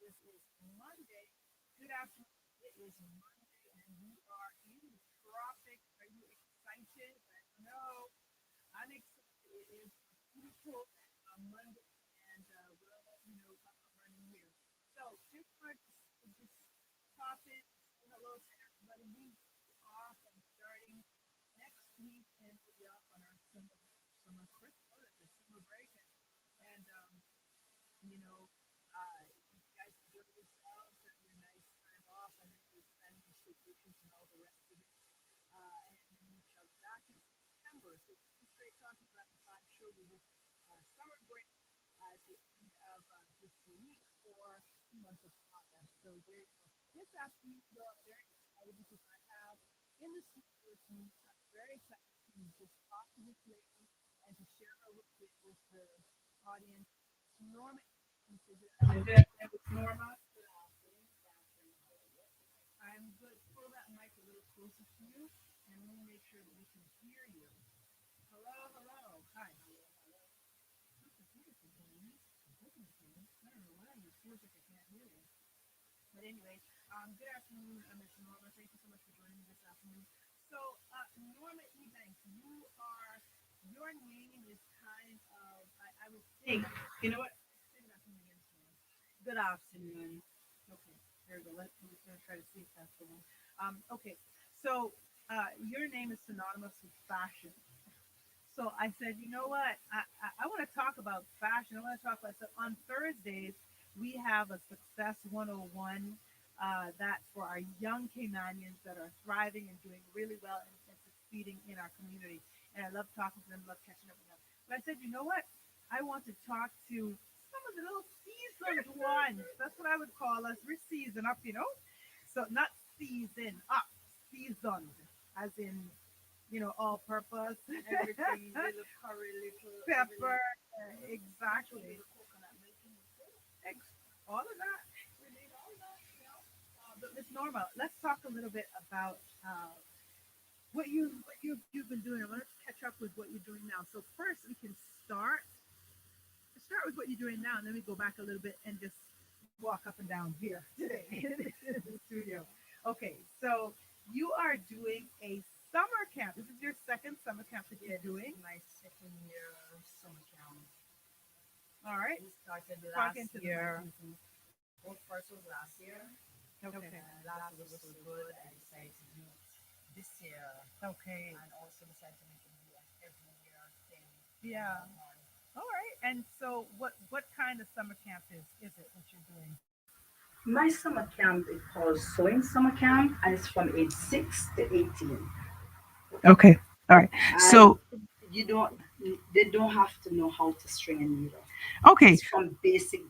This is Monday. Good afternoon. It is Monday, and we are in the tropics. Are you excited? I know. I'm excited. It is a beautiful Monday, and we'll let you know up and running here. So, just wanted to just pop in, say hello to everybody. We off and starting next week, and we'll be off on our summer Christmas, the summer break, and you know, you guys enjoy yourselves, have your nice time off, and then your family vacations and all the rest of it. And then we shall be back in September. So this is Straight Talking about the Five Show with summer break at the end of this week for the month of August. So there you go. This afternoon, though, I'm very excited because I have in the studio with me, I'm very excited to just talk to this lady and to share her with her audience. Norma Ebanks, Norma. I'm good. Pull that mic a little closer to you, and let me make sure that we can hear you. Hello, hello. Hi. That's a beautiful thing. Goodness me. I don't know why it feels like I can't hear you. But anyway, good afternoon, Miss Norma. Thank you so much for joining me this afternoon. So, Norma Ebanks, your name is kind of, I would think, you know what? Say good afternoon again, Miss Norma. Good afternoon. Okay, there we go. Let's gonna try to see if that's the one. Okay, so your name is synonymous with fashion. So I said, you know what? I want to talk about fashion. I want to talk about, so on Thursdays, we have a Success 101. That's for our young Caymanians that are thriving and doing really well and succeeding in our community. And I love talking to them, love catching up with them. But I said, you know what? I want to talk to some of the little seasoned ones. That's what I would call us. We're seasoned up, you know? So not seasoned up, seasoned, as in all purpose, Everything, little curry, little pepper, everything. Put exactly. little coconut milk in it too. All of that. We need all of that. But Miss Norma, let's talk a little bit about what you've been doing. I want to catch up with what you're doing now. So first, we can start with what you're doing now, and then we go back a little bit and just walk up and down here today in the studio. Okay, so you are doing a summer camp. This is your second summer camp that Yeah, you're this doing. is my second year of summer camp. All right, We started talk last into the mic. year. Well, first was last year. Okay, Last year was so good. I decided to do it this year, okay, and also decided to make it be an every year thing from yeah. now on. All right. And so, what kind of summer camp is it that you're doing? My summer camp is called Sewing Summer Camp and it's from age 6 to 18. Okay. All right. And So, you don't they don't have to know how to string a needle. okay. It's from basic.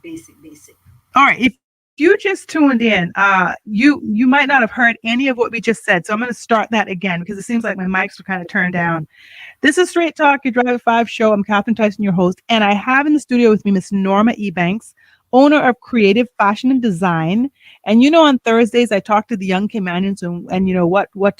All right. If you just tuned in, you might not have heard any of what we just said. So I'm going to start that again because it seems like my mics were kind of turned down. This is Straight Talk, your Drive at Five show. I'm Catherine Tyson, your host, and I have in the studio with me Miss Norma Ebanks, owner of Creative Fashion and Design. And on Thursdays I talk to the young Caymanians and what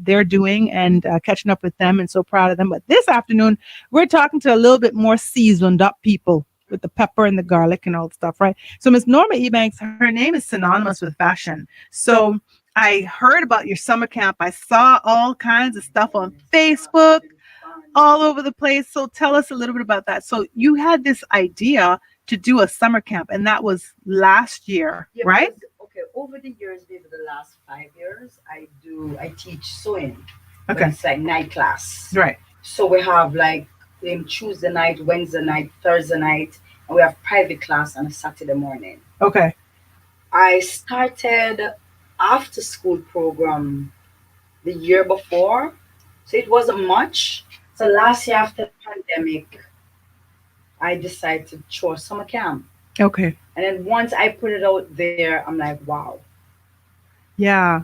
they're doing and catching up with them, and so proud of them. But this afternoon we're talking to a little bit more seasoned up people with the pepper and the garlic and all the stuff, right? So Miss Norma Ebanks, her name is synonymous with fashion. So I heard about your summer camp. I saw all kinds of stuff on And it's Facebook really fun. all over the place. So tell us a little bit about that. So you had this idea to do a summer camp, and that was last year, Yeah, right? because okay, over the years, maybe the last 5 years, I teach sewing, but Okay. it's like night class. Right. So we have like Tuesday night, Wednesday night, Thursday night, and we have private class on a Saturday morning. Okay. I started after school program the year before, so it wasn't much. So last year after the pandemic, I decided to throw a summer camp. Okay. And then once I put it out there, I'm like, wow, Yeah.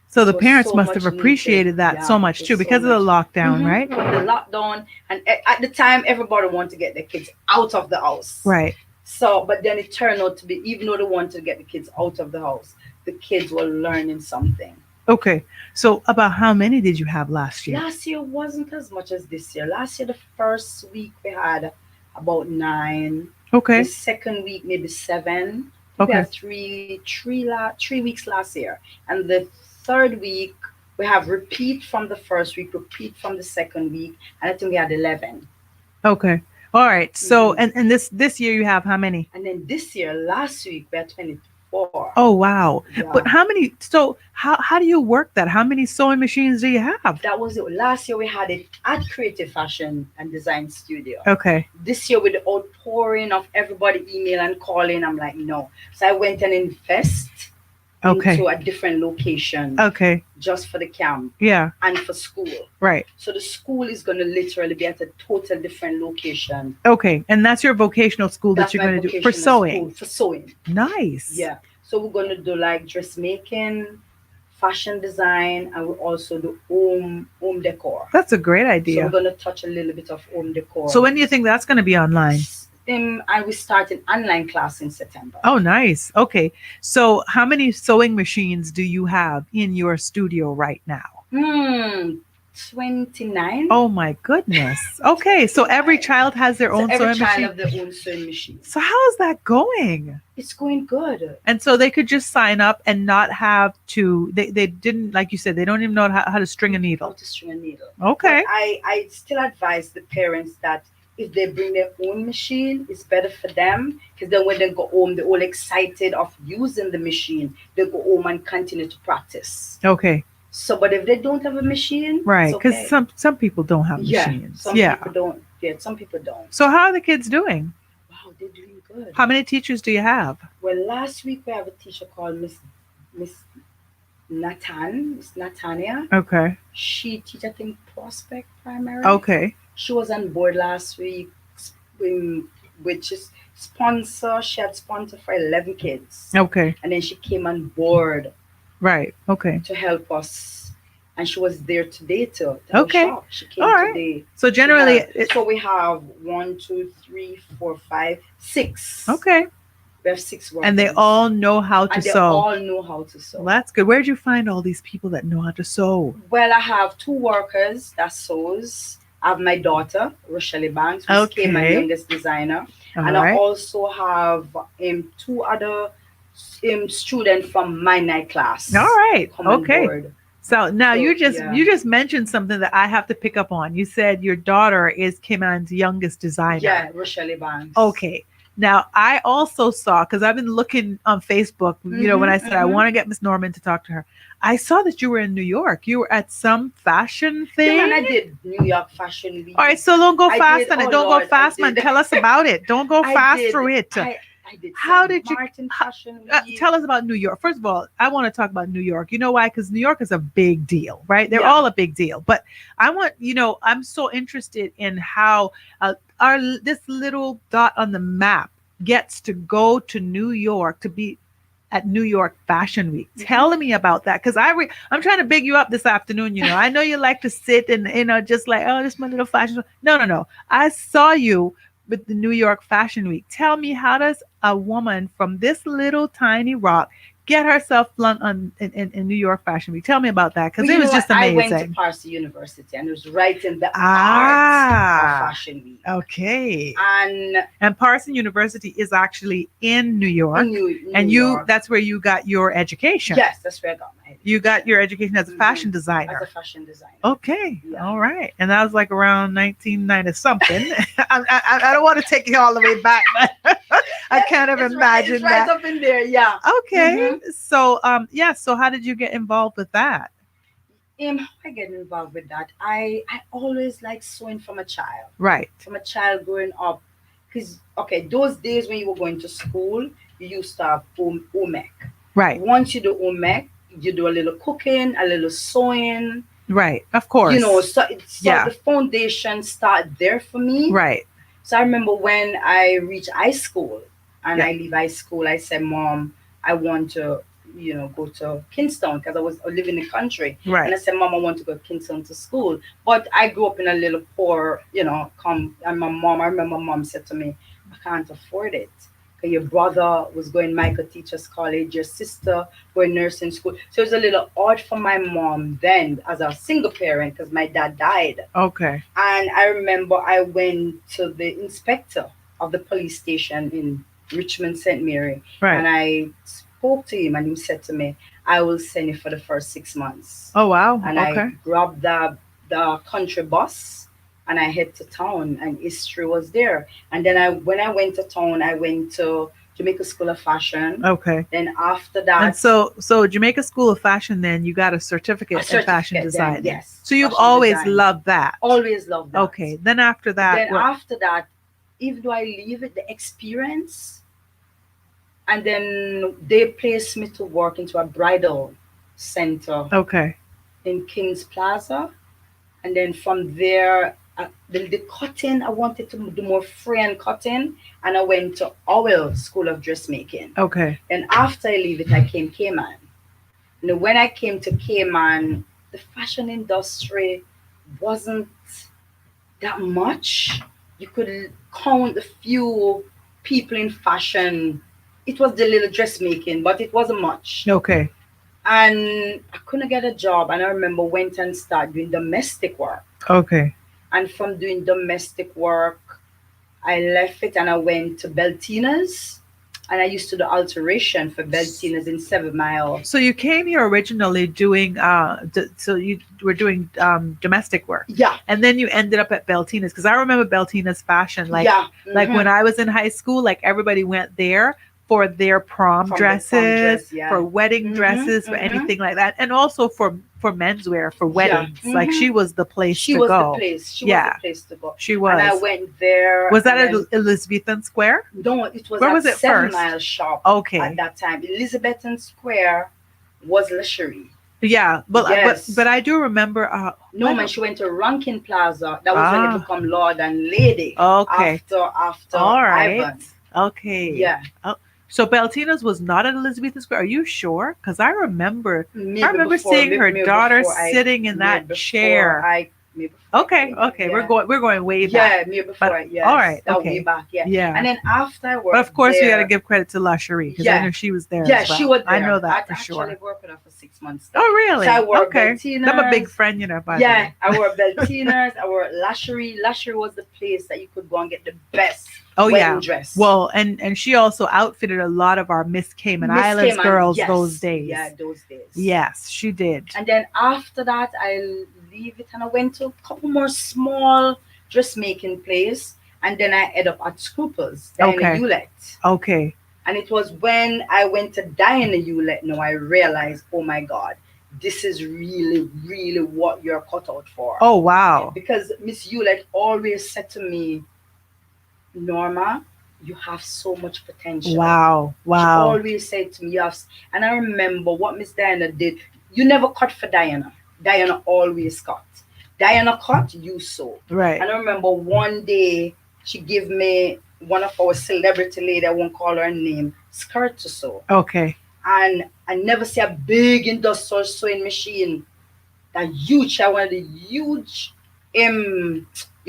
So this the was parents so must have much needed. appreciated that so Yeah, much too it's so because of the much. lockdown, Mm-hmm. right? With the lockdown, and at the time, everybody wanted to get their kids out of the house. Right. So, but then it turned out to be, even though they wanted to get the kids out of the house, the kids were learning something. Okay. So about how many did you have last year? Last year wasn't as much as this year. Last year, the first week we had about nine. The Okay. second week, maybe seven. think we Okay. have 3 weeks last year, and the third week we have repeat from the first week, repeat from the second week, and I think we had 11. Okay. All right. So, Hmm. and this year you have how many? And then this year, last week we had 24. Oh, wow. Yeah, But how many? So, how do you work that? How many sewing machines do you have? that was it. Last year we had it at Creative Fashion and Design Studio. Okay. This year with the outpouring of everybody email and calling, I'm like, no. So I went and invest Okay. into a different location Okay. just for the camp Yeah. and for school. Right. So the school is going to literally be at a total different location. Okay. And that's your vocational school that That's you're my going to do for vocational sewing. school for sewing. Nice. Yeah. So we're going to do like dressmaking, fashion design, and we also do home decor. That's a great So we're idea. going to touch a little bit of home decor. So when do you think that's going to be online? And we start an online class in September. Oh, nice. Okay. So how many sewing machines do you have in your studio right now? 29. Oh my goodness. Okay. So every child has their So own every sewing child machine. have their own sewing machine. So how is that going? It's going good. And so they could just sign up and not have to, they didn't, like you said, they don't even know how to string a How needle. to string a needle. Okay. But I still advise the parents that if they bring their own machine, it's better for them because then when they go home, they're all excited of using the machine. They go home and continue to practice. Okay. So, but if they don't have a machine, Right. it's Because okay. some people don't have Yeah, machines. some Yeah. people don't. Yeah, some people don't. So how are the kids doing? Wow, they're doing good. How many teachers do you have? Well, last week we have a teacher called Miss Miss Natania. Okay. She teach, I think, Prospect Primary. Okay. She was on board last week, um, which is sponsor. She had sponsor for 11 kids, Okay. and then she came on board Right. Okay. to help us. And she was there today too. To our Okay. shop. She came All right. today. So generally, So we have 1, 2, 3, 4, 5, 6. okay. We have 6 workers. And they all know how to and they sew. all know how to sew. Well, that's good. Where'd you find all these people that know how to sew? Well, I have 2 workers that sews. I have my daughter, Rochelle Ebanks, who's came my Okay. youngest designer. All And I right. also have 2 other students from my night class. All right. Come on Okay. board. So now So, yeah. you just mentioned something that I have to pick up on. You said your daughter is Kiman's youngest designer. Yeah, Rochelle Ebanks. Okay. Now I also saw, because I've been looking on Facebook, when I said I want to get Miss Norman to talk to her, I saw that you were in New York. You were at some fashion thing. Yeah, man, I did New York Fashion Week. All right, so don't go I fast did. on it. Oh, Don't Lord, go fast, I man. did. Tell us about it. Don't go I fast did. through it. I did. How St. did you- Martin how- Fashion Week. Tell us about New York. First of all, I want to talk about New York. You know why? Because New York is a big deal, right? They're Yeah. all a big deal. But I want, I'm so interested in how this little dot on the map gets to go to New York to be at New York Fashion Week. Tell me about that, because I'm trying to big you up this afternoon. I know you like to sit and just like, oh, this is my little fashion show. No. I saw you with the New York Fashion Week. Tell me, how does a woman from this little tiny rock get herself flung on in New York Fashion Week? Tell me about that, because Well, it was just I amazing. went to Parsi University and it was right in the art Ah. of Fashion Week. Okay. And And Parson University is actually in New York. in New And York. that's where you got your education. Yes, that's where I got my education. You got your education as a fashion as designer. a fashion designer. Okay. Yeah. All right. And that was like around 1990 something. I don't want to take you all the way back, but I kind of It's imagine it's right that. up in there, yeah. Okay. So, so how did you get involved with that? How I get involved with that? I always like sewing from a child. Right. From a child growing up. Because, okay, those days when you were going to school, you used to have home ec. Right. Once you do home ec, you do a little cooking, a little sewing. Right. Of course. So Yeah. the foundation started there for me. Right. So I remember when I reached high school and Yeah. I leave high school, I said, Mom, I want to, go to Kingston because I was living in the country. And I Right. said, Mom, I want to go to Kingston to school. But I grew up in a little poor, and I remember my mom said to me, I can't afford it. 'Cause your brother was going Michael Teachers College, your sister going nursing school. So it was a little odd for my mom then as a single parent because my dad died. Okay. And I remember I went to the inspector of the police station in Richmond St. Mary. Right. And I spoke to him and he said to me, I will send you for the first 6 months. Oh wow. And I Okay. grabbed the country bus and I head to town and history was there. And then when I went to town, I went to Jamaica School of Fashion. Okay. Then after And that, so Jamaica School of Fashion, then you got a a certificate in fashion certificate then, design then. yes, So you've fashion always design. loved that. Always loved that. Okay. Then after that, Then what? after that, even though I leave it, the experience, and then they placed me to work into a bridal center Okay. in Kings Plaza. And then from there, the cutting, I wanted to do more free and cutting, and I went to Owell School of Dressmaking. Okay. And after I leave it, I came Cayman. When I came to Cayman, the fashion industry wasn't that much. You could count a few people in fashion. It was the little dressmaking, but it wasn't much. Okay. And I couldn't get a job. And I remember went and started doing domestic work. Okay. And from doing domestic work, I left it and I went to Beltina's. And I used to do alteration for Beltina's in 7 Mile. So you came here originally doing so you were doing domestic work. Yeah, And then you ended up at Beltina's because I remember Beltina's fashion yeah. like when I was in high school, like everybody went there for their prom From the prom dresses, dress, yeah. for wedding dresses, for anything like that, and also for menswear for weddings. Like she was the place She to was go. the place. She Yeah. was the place to go. She And I was. went there. Was that and at Elizabethan Square? no, it was Where at was it 7 Mile first? shop Okay. at that time. Elizabethan Square was luxury. Yeah, but Yes. but I do remember. No, man, she went to Rankin Plaza. That was when Ah. they become Lord and Lady. Okay. After All right. Ivan. Okay. Yeah, So Beltina's was not at Elizabethan Square. Are you sure? Because I remember maybe I remember before, seeing her maybe daughter before sitting in that chair. Maybe before Okay, I okay, came, we're going way yeah, back. maybe before. But Yes, all right, that way okay, back. Yeah, yeah. and then after I worked But of course, we got to there, give credit to La Cherie because I yeah, know she was there yeah, as well. she was there. I know that I for actually sure. worked with her for 6 months. Oh, really? So I wore Okay. I'm a big Beltina's. friend, by the Yeah, way. I wore Beltina's. I wore Lashery. Lashery was the place that you could go and get the best Oh wedding yeah. dress. Well, and she also outfitted a lot of our Miss Cayman Miss Islands Cayman, girls yes. those days. Yeah, those days. Yes, she did. And then after that, I leave it and I went to a couple more small dressmaking place. And then I ended up at Scruples, Diana Okay. Hewlett. Okay. And it was when I went to Diana Hewlett, now I realized, oh my God, this is really, really what you're cut out for. Oh wow. Because Miss Hewlett always said to me, Norma, you have so much potential. Wow. She Wow. always said to me, you have, and I remember what Miss Diana did. You never cut for Diana. Diana always cut. Diana cut, you sew. Right. And I remember one day she gave me one of our celebrity lady, I won't call her name, skirt to sew. Okay. And I never see a big industrial sewing machine. That huge, I wanted a huge, you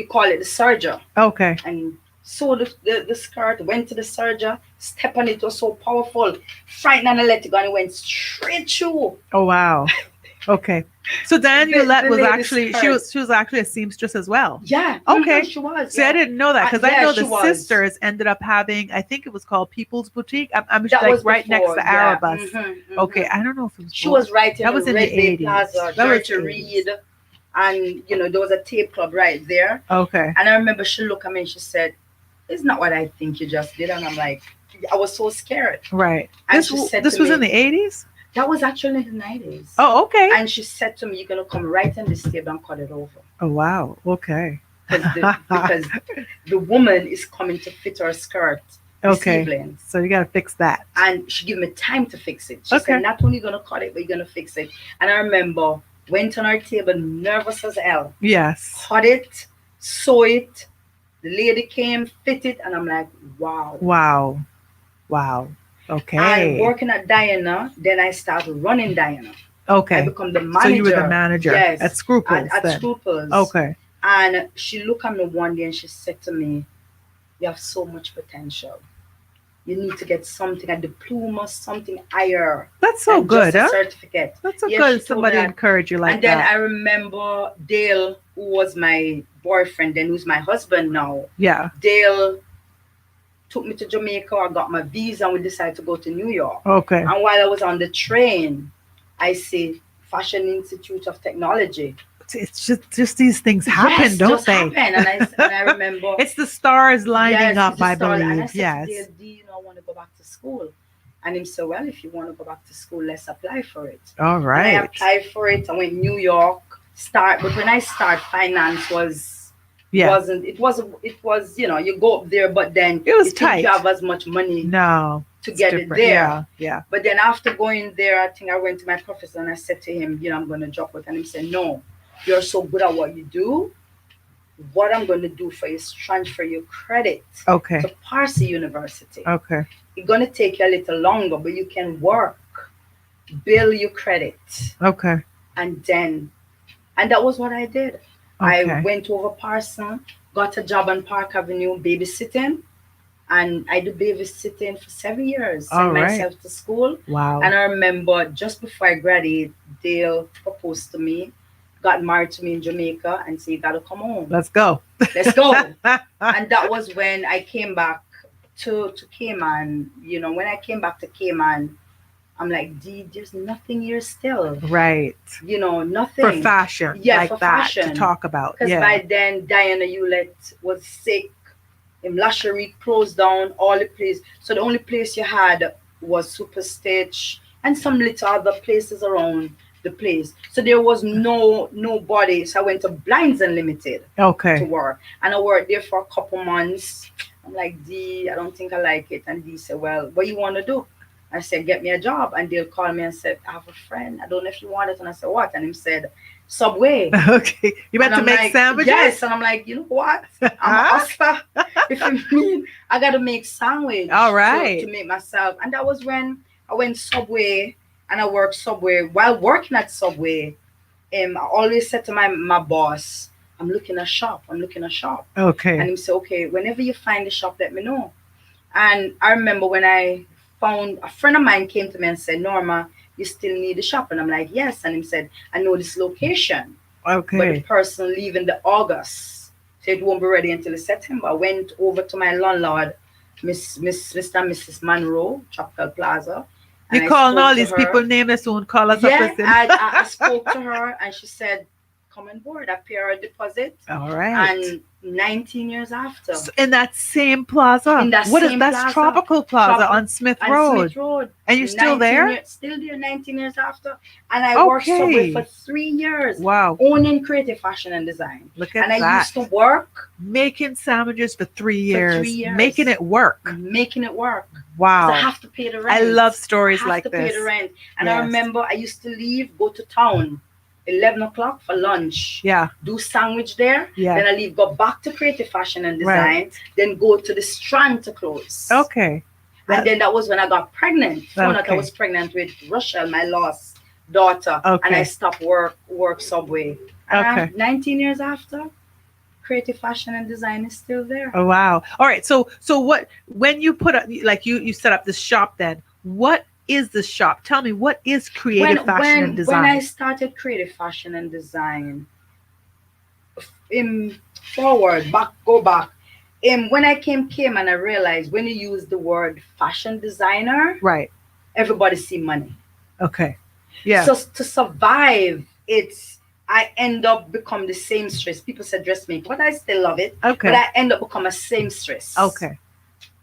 call it the serger. Okay. And sewed the skirt, went to the serger, step on it, was so powerful. Frightened and I let it go and it went straight through. Oh wow. Okay. So Diane The Hewlett was lady's actually skirt. she was actually a seamstress as well. Yeah. Okay. She was. See, I Yeah. didn't know that because I Yeah, know she the was. sisters ended up having, I think it was called People's Boutique. I'm That like was right next before, to yeah. Arabus. Mhm. Okay, I don't know if it was. She was right in That the was in Red the Bay 80s. Plaza, That was Georgia 80s. Reed. And, there was a tape club right there. Okay. And I remember she looked at me and she said, it's not what I think you just did. And I'm like, I was so scared. Right. And she said This to was me, in the 80s? that was actually in the 90s. Oh, okay. And she said to me, you're going to come right in this table and cut it over. Oh, wow. Okay. Because the woman is coming to fit her skirt this Okay. evening. So you got to fix that. And she gave me time to fix it. She Okay. said, not only going to cut it, but you're going to fix it. And I remember, went on our table, nervous as hell. Yes. Cut it, sew it. The lady came, fit it, and I'm like, wow. Wow. Wow. Okay. And working at Diana, then I started running Diana. Okay. I become the manager. So you were the manager Yes. at Scruples At then. Scruples. Okay. And she looked at me one day and she said to me, you have so much potential. You need to get something, a diploma, something higher. That's so than good, just a huh? certificate. That's so Yeah, she good. told Somebody me that. encourage you like And then that. I remember Dale, who was my boyfriend, then who's my husband now. Yeah. Dale took me to Jamaica. I got my visa and we decided to go to New York. Okay. And while I was on the train, I see Fashion Institute of Technology. It's just these things happen, Yes, don't just they? happened. And I remember, It's the stars lining yes, up, it's a I story. And I believe. said to Yes. Dale, do you know I want to go back to school? And him said, well, if you want to go back to school, let's apply for it. All And I right. applied for it. I went New York. But when I start, finance Yeah. it was, you go up there, but then It was you think you tight. have as much money No. to It's get it different. there. Yeah. Yeah. But then after going there, I think I went to my professor and I said to him, I'm going to drop it. And he said, no, you're so good at what you do. What I'm going to do for you is transfer your credit Okay. to Parsi University. Okay. It's going to take you a little longer, but you can work, build your credit. Okay. And that was what I did. I Okay. went over Parson, got a job on Park Avenue babysitting, and I did babysitting for 7 years. All Sent right. myself to school, Wow. and I remember just before I graduated, Dale proposed to me, got married to me in Jamaica, and said, "You gotta come home. Let's go. Let's go." And that was when I came back to Cayman. When I came back to Cayman, I'm like, "Dee, there's nothing here still. Right. For Nothing." fashion. Yeah, like for that to fashion. talk about. Because Yeah. by then, Diana Hewlett was sick. Lashery closed down all the place. So the only place you had was Super Stitch and some little other places around the place. So there was nobody. So I went to Blinds Unlimited to Okay. work. And I worked there for a couple months. I'm like, Dee, I don't think I like it. And Dee said, well, what you want to do? I said, get me a job. And they'll call me and said, I have a friend. I don't know if you want it. And I said, what? And he said, Subway. Okay. You meant And to I'm make like, sandwiches? yes. And I'm like, you know what? I'm a hustler. If you mean, I got to make sandwich All right. to make myself. And that was when I went Subway and I worked Subway. While working at Subway, I always said to my boss, I'm looking a shop. I'm looking a shop. And Okay. he said, okay, whenever you find a shop, let me know. And I remember when I found a friend of mine came to me and said, Norma, you still need a shop? And I'm like, yes. And he said, I know this location, but the Okay. person leaving the August, so it won't be ready until September. I went over to my landlord, Mr. and Mrs. Monroe, Tropical Plaza, and You I calling spoke all to these people her. nameless won't call us a Yeah, person. I spoke to her and she said, come on board. I pay her a deposit. All right. And 19 years after, In that same plaza. in that What is same that's plaza, Tropical Plaza Trop- on Smith and Road. Smith Road. And you're still there? Still there 19 years after. And I worked Subway for Okay. 3 years, Wow. owning creative fashion and design. Look And at I that. used to work Making sandwiches for 3 for years. 3 years, Making it work. making it work. 'Cause I Wow. have to pay the rent. I love I stories have like to pay this. the rent. And I Yes. remember I used to leave, go to town, 11 o'clock for lunch, Yeah. do sandwich there. Yeah. Then I leave, go back to creative fashion and design, Right. then go to the Strand to close. Okay. And then that was when I got pregnant. Found out I Okay. was pregnant with Rochelle, my last daughter. And I Okay. stopped work Subway. And Okay. 19 years after, creative fashion and design is still there. Oh wow. All right. So what when you put up like you set up this shop then, what is the shop? Tell me what is creative fashion and When I design? started creative fashion and design, in forward, back, go back. When I came and I realized when you use the word fashion designer, Right. everybody see money. Okay. Yeah. So to survive, I end up become the seamstress. People say dressmaker, but I still love it. Okay. But I end up become a seamstress. Okay.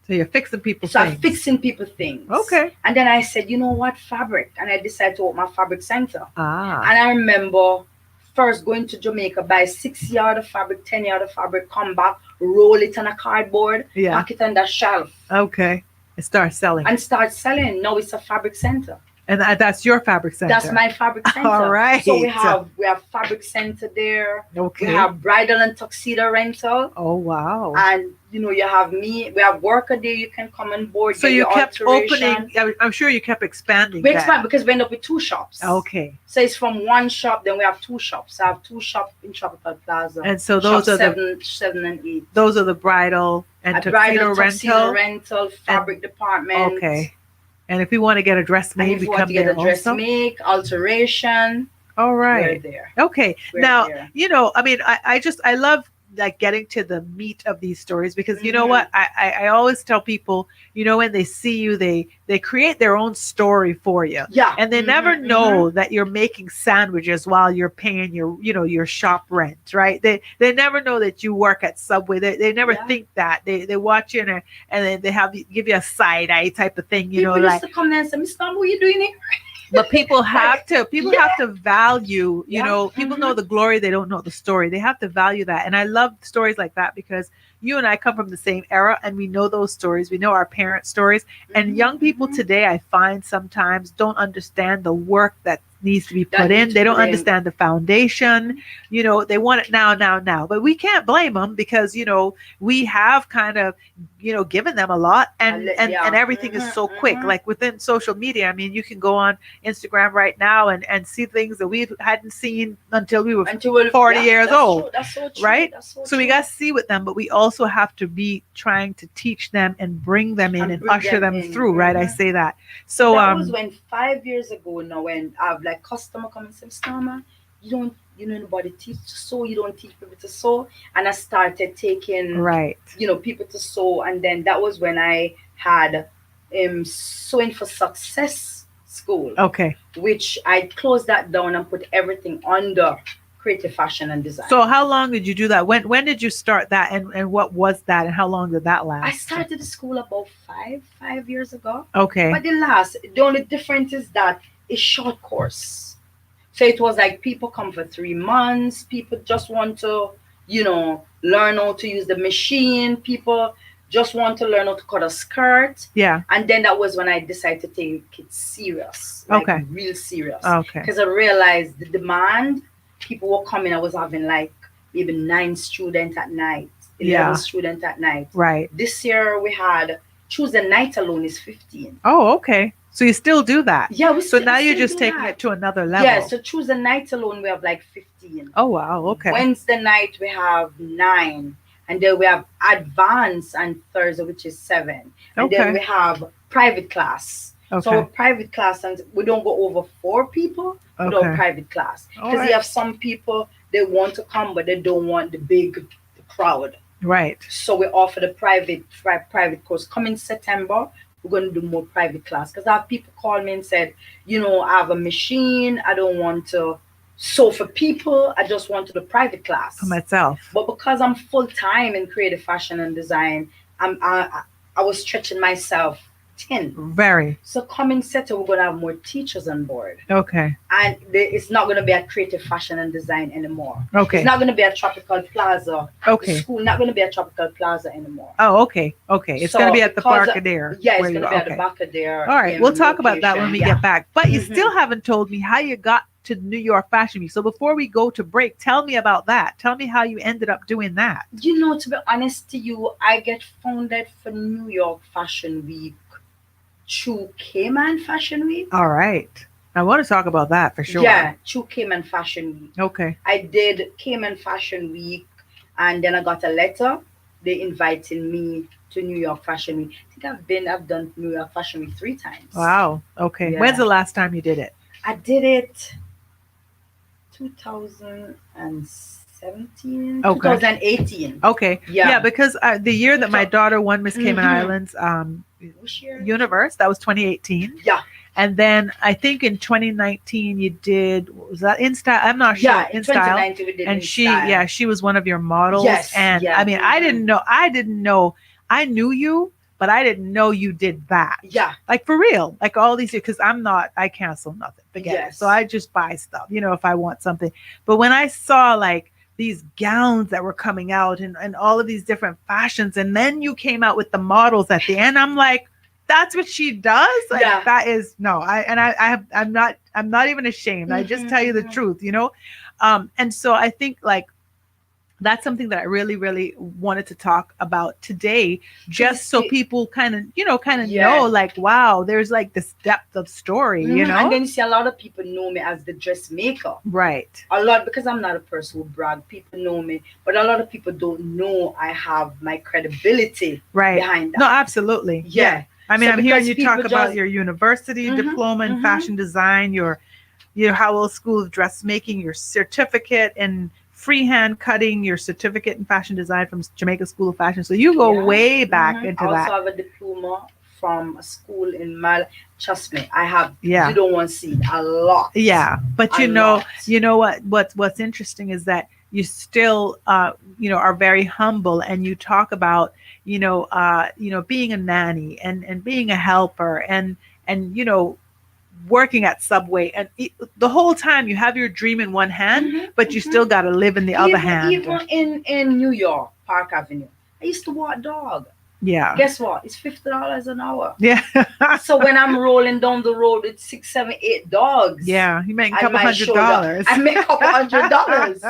So you're fixing people's So I'm things. fixing people things. Okay. And then I said, you know what, fabric, and I decided to open my fabric center. Ah. And I remember first going to Jamaica, buy 6 yard of fabric, 10 yard of fabric, come back, roll it on a cardboard, Yeah. pack it on the shelf, Okay. And start selling. and start selling. Now it's a fabric center. And that's your fabric center. That's my fabric center. All right. So we have fabric center there. Okay. We have bridal and tuxedo rental. Oh wow. And you have me. We have worker there. You can come on board. So get you your kept alteration. opening. I'm sure you kept expanding. We that. expand because we end up with 2 shops. Okay. So it's from 1 shop, then we have 2 shops. I have 2 shops in Tropical Plaza. And so Shop those are the 7 and 8. those are the bridal and A tuxedo bridal, rental. tuxedo rental, fabric department. Okay. And if you want to get a dress And made, if we you want come to get there a dress also. make, alteration, All we're right. there. Okay. We're Now, there. I mean, I love like getting to the meat of these stories, because you know Mm-hmm. what, I always tell people, when they see you, they create their own story for you, Yeah. and they never Mm-hmm. Mm-hmm. know that you're making sandwiches while you're paying your shop rent, right? They never know that you work at Subway. They never Yeah. think that. They watch you, and then they give you a side eye type of thing, People used like. to come there and say, Miss Tom, what are you doing here? But people Like, have to people yeah, have to value, yeah. people Mm-hmm. know the glory, they don't know the story. They have to value that. And I love stories like that, because you and I come from the same era, and we know those stories. We know our parents' stories. And Mm-hmm. young people Mm-hmm. today, I find, sometimes don't understand the work that needs to be That put need in. to They don't put in. understand the foundation. They want it now, now, now. But we can't blame them, because we have kind of given them a lot, and Yeah. everything is so Mm-hmm. quick. Mm-hmm. Like within social media, I mean, you can go on Instagram right now and see things that we hadn't seen until we were Until we, 40 yeah, years that's old, true. That's so true. right? That's so So we true. got to see with them, but we also have to be trying to teach them and bring them in And and bring usher them them in. through, right? I Mm-hmm. say that. So, That was when 5 years ago now, when I have like customer come and say, Mr. You don't, nobody teach to sew, you don't teach people to sew. And I started taking, right. people to sew. And then that was when I had sewing for success school, Okay. which I closed that down and put everything under creative fashion and design. So how long did you do that? When did you start that, and what was that, and how long did that I last? started the school about five years ago. Okay. But the only difference is that it's short course. So it was like people come for 3 months. People just want to, learn how to use the machine. People just want to learn how to cut a skirt. Yeah. And then that was when I decided to take it serious, like Okay. real serious. Okay. Because I realized the demand, people were coming. I was having like maybe 9 students at night, 11 Yeah. students at night. Right. This year we had Tuesday night alone is 15. Oh, okay. So you still do that? Yeah, So now I you're still just do taking that. it to another level. Yeah, so Tuesday night alone we have like 15. Oh, wow. Okay. Wednesday night we have 9. And then we have advance and Thursday, which is 7. And then we Okay. have private class. So our Okay. private class, and we don't go over 4 people with our Okay. private class. All Because you right. have some people, they want to come, but they don't want the crowd. Right. So we offer the private course. Coming September, we're going to do more private class, because I have people call me and said, I have a machine. I don't want to sew for people. I just want to do private class. For myself. But because I'm full time in creative fashion and design, I was stretching myself thin. Very. So coming September, we're going to have more teachers on board. Okay. And it's not going to be a creative fashion and design anymore. Okay. It's not going to be a tropical plaza. Okay. The school not going to be a tropical plaza anymore. Oh, okay. Okay. It's So, going to be at the because park there. Yeah, it's where going you to be are. at the Okay. back of there. All right. We'll talk about that when we location. get back. But you Mhm. still haven't told me how you got to New York Fashion Week. So before we go to break, tell me about that. Tell me how you ended up doing that. To be honest to you, I get founded for New York Fashion Week through Cayman Fashion Week. All right. I want to talk about that for sure. Yeah, through Cayman Fashion Week. Okay. I did Cayman Fashion Week, and then I got a letter. They invited me to New York Fashion Week. I think I've done New York Fashion Week 3 times. Wow. Okay. Yeah. When's the last time you did it? I did it 2017, Okay. 2018. Okay. Yeah. Yeah, because the year that my daughter won Miss Cayman Mhm. Islands Which year? Universe, that was 2018. Yeah. And then I think in 2019 you did, was that In Style? I'm not sure. Yeah, In in Style. 2019 we did And In she, Style. yeah, she was one of your models. Yes, And yeah. I mean, I didn't know. I knew you, but I didn't know you did that. Yeah. Like for real, like all these years, because I cancel nothing. Forget it. Yes. So I just buy stuff, if I want something. But when I saw like these gowns that were coming out and all of these different fashions, and then you came out with the models at the end, I'm like, that's what she does. Like, Yeah. that is no. I'm not even ashamed. I just tell you the Mhm. truth, And so I think like that's something that I really, really wanted to talk about today, just so people kind of Yeah. know, like, wow, there's like this depth of story, Mhm. And then you see a lot of people know me as the dressmaker. Right. A lot, because I'm not a person who brag. People know me, but a lot of people don't know I have my credibility Right. behind that. No, absolutely. Yeah. I mean, So I'm hearing because you people talk about just- your university Mhm, diploma in mhm. fashion design, your Howell School of Dressmaking, your certificate in freehand cutting, your certificate in fashion design from Jamaica School of Fashion. So you go Yeah. way back I into also that. have a diploma from a school in Mal. Trust me, I have. You Yeah. don't want to see a lot, Yeah. But a lot. you know what's interesting is that you still are very humble, and you talk about, being a nanny, and being a helper, and working at Subway, and the whole time you have your dream in one hand, hmm but you still got to live in the other hand. Even in New York, Park Avenue, I used to walk dog. Yeah. Guess what? It's $50 an hour. Yeah. So when I'm rolling down the road with six, seven, eight dogs Yeah. You make a on couple my hundred shoulder, dollars. I make a couple $100.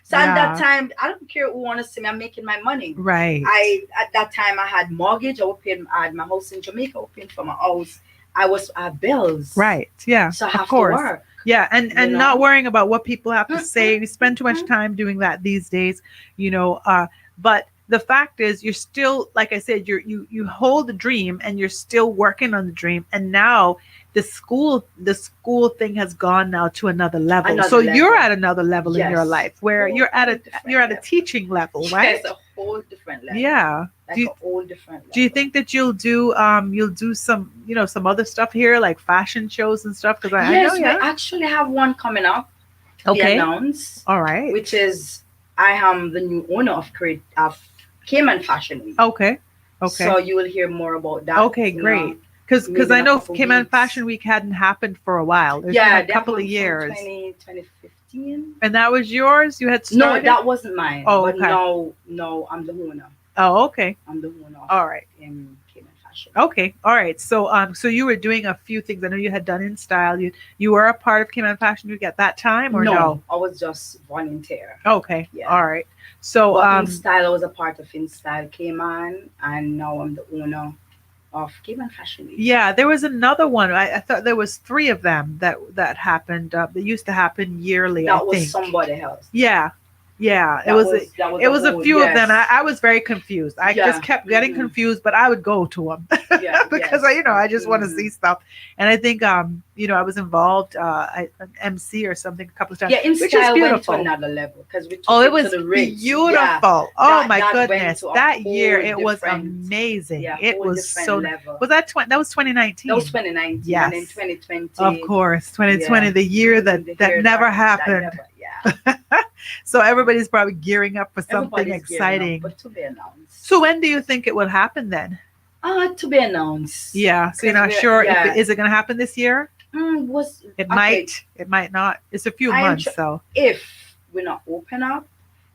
So at that Yeah. time, I don't care who want to see me. I'm making my money. Right. I At that time I had mortgage. I had my house in Jamaica. I was paying for my house. I had bills, Right. Yeah. so I Of have to course. work. Yeah, and not worrying about what people have to say. We spend too much Mm-mm. time doing that these days, you know. But the fact is, you're still, like I said, you hold the dream, and you're still working on the dream. And now the school thing has gone now to another level. So Another you're level. at another level in your Yes. life where Whole different you're at a level. teaching level, right? Yes, a whole different level. Yeah. Like Do a you, whole different do you level. think that you'll do some, some other stuff here, like fashion shows and stuff? Because I know, Yes, we yeah. actually have one coming up to be Okay. announced, All right. which is I am the new owner of Cayman Fashion Week. Okay. Okay. So you will hear more about that. Okay, You know, great. Because maybe in I a know couple Cayman weeks. Fashion Week hadn't happened for a while. There's been a Yeah, that couple of one from years. 2015. And that was yours? You had No, started? that wasn't mine. Oh, But okay. now, no, I'm the owner. Oh, okay. I'm the owner of All right. Cayman Fashion Week. Okay. All right. So you were doing a few things. I know you had done in style. You were a part of Cayman Fashion Week at that time, or No, no? I was just volunteer. Okay. Yeah. All right. So But InStyle, I was a part of InStyle Cayman, and now I'm the owner of Cayman Fashion Week. yeah, there was another one. I thought there was three of them that happened. That used to happen yearly, I That was think. somebody else. Yeah, yeah. It That was was that was it a was a whole few of them. yes. I was very confused. I just Yeah. kept getting confused, but I would go to them Yeah. because Yes. I just want to Mhm. see stuff. And I think I was involved an MC or something a couple of times, Yeah, which is InStyle went to beautiful. another level because we Oh, took it it to was the Ritz. Yeah, beautiful. Oh my that went goodness. to a That year whole it was different, amazing. yeah, It whole was different so level. that was That was 2019. 2019, and then Yes. Of 2020. course, 2020, Yeah, the year the that year never that happened. never. Yeah, So everybody's probably gearing up for something everybody's gearing up, exciting. but to be announced. So when do you think it will happen then? To be announced. Yeah, so you're Because not we're sure if yeah. is it going to happen this year? Was It okay. might, it might not. It's a few I am months, sure so if we're not open up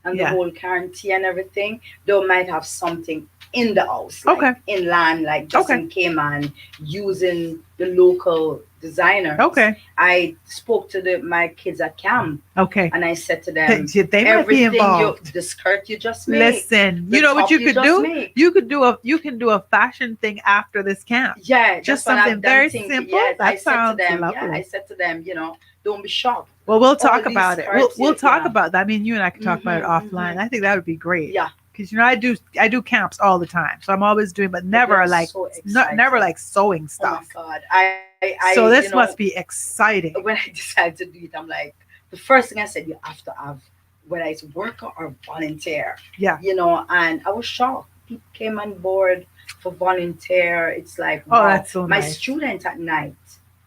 and the yeah. whole quarantine and everything, they might have something in the house, like Okay. inland, like just Okay. in Cayman, using the local designers. Okay. I spoke to my kids at camp, Okay. and I said to them, They might be everything involved. the skirt you just made, Listen, the you know what top you you could just do? made. You can do a fashion thing after this camp. Yeah, Just that's what something I'm very thinking. simple. Yes, I That said to sounds them. Yeah, I lovely. said to them, don't be shocked. Well, we'll All talk these about it. We'll skirts, we'll talk yeah. about that. I mean, you and I can talk about it offline. Mm-hmm. I think that would be great. Yeah, Because I do camps all the time, so I'm always doing, but but never they're like so never excited. like sewing Oh my stuff. God. So this must be exciting. When I decided to do it, I'm like, the first thing I said, you have to have, whether it's worker or volunteer, Yeah. and I was shocked. People came on board for volunteer. It's like, Oh, wow. that's so My nice. student at night,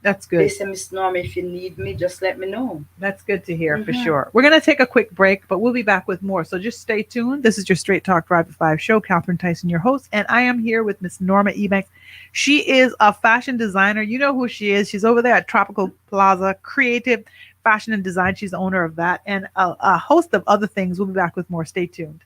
That's they good. said, Miss Norma, if you need me, just let me know. That's good to hear for Hmm. sure. We're going to take a quick break, but we'll be back with more. So just stay tuned. This is your Straight Talk 5 to 5 show. Catherine Tyson, your host, and I am here with Miss Norma Ebanks. She is a fashion designer. You know who she is. She's over there at Tropical Plaza Creative Fashion and Design. She's the owner of that and a host of other things. We'll be back with more. Stay tuned.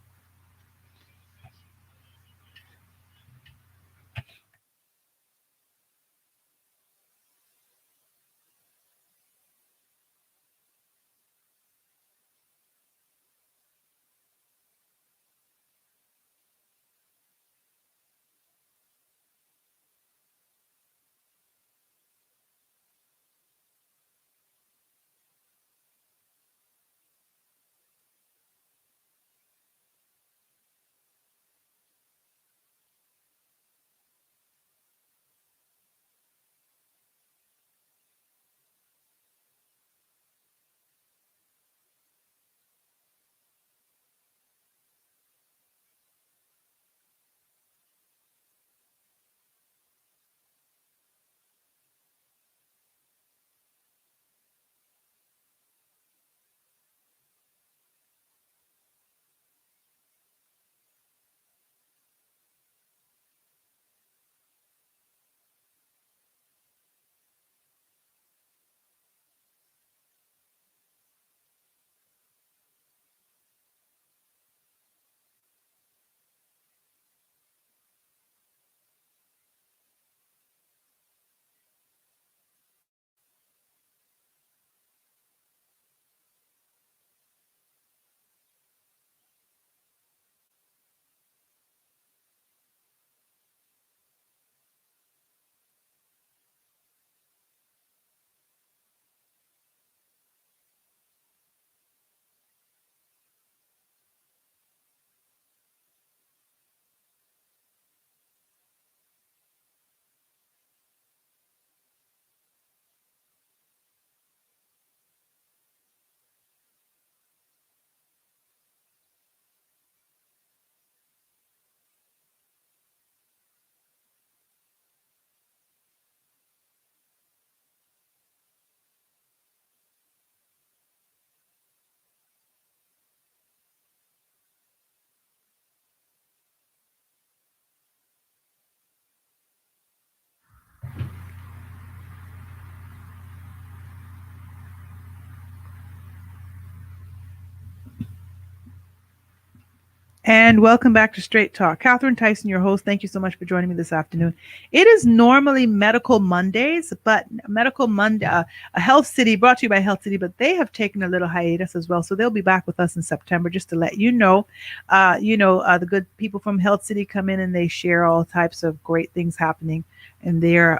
And welcome back to Straight Talk. Catherine Tyson, your host. Thank you so much for joining me this afternoon. It is normally Medical Mondays, but Medical Monday, a Health City, brought to you by Health City, but they have taken a little hiatus as well. So they'll be back with us in September, just to let you know. The good people from Health City come in and they share all types of great things happening in their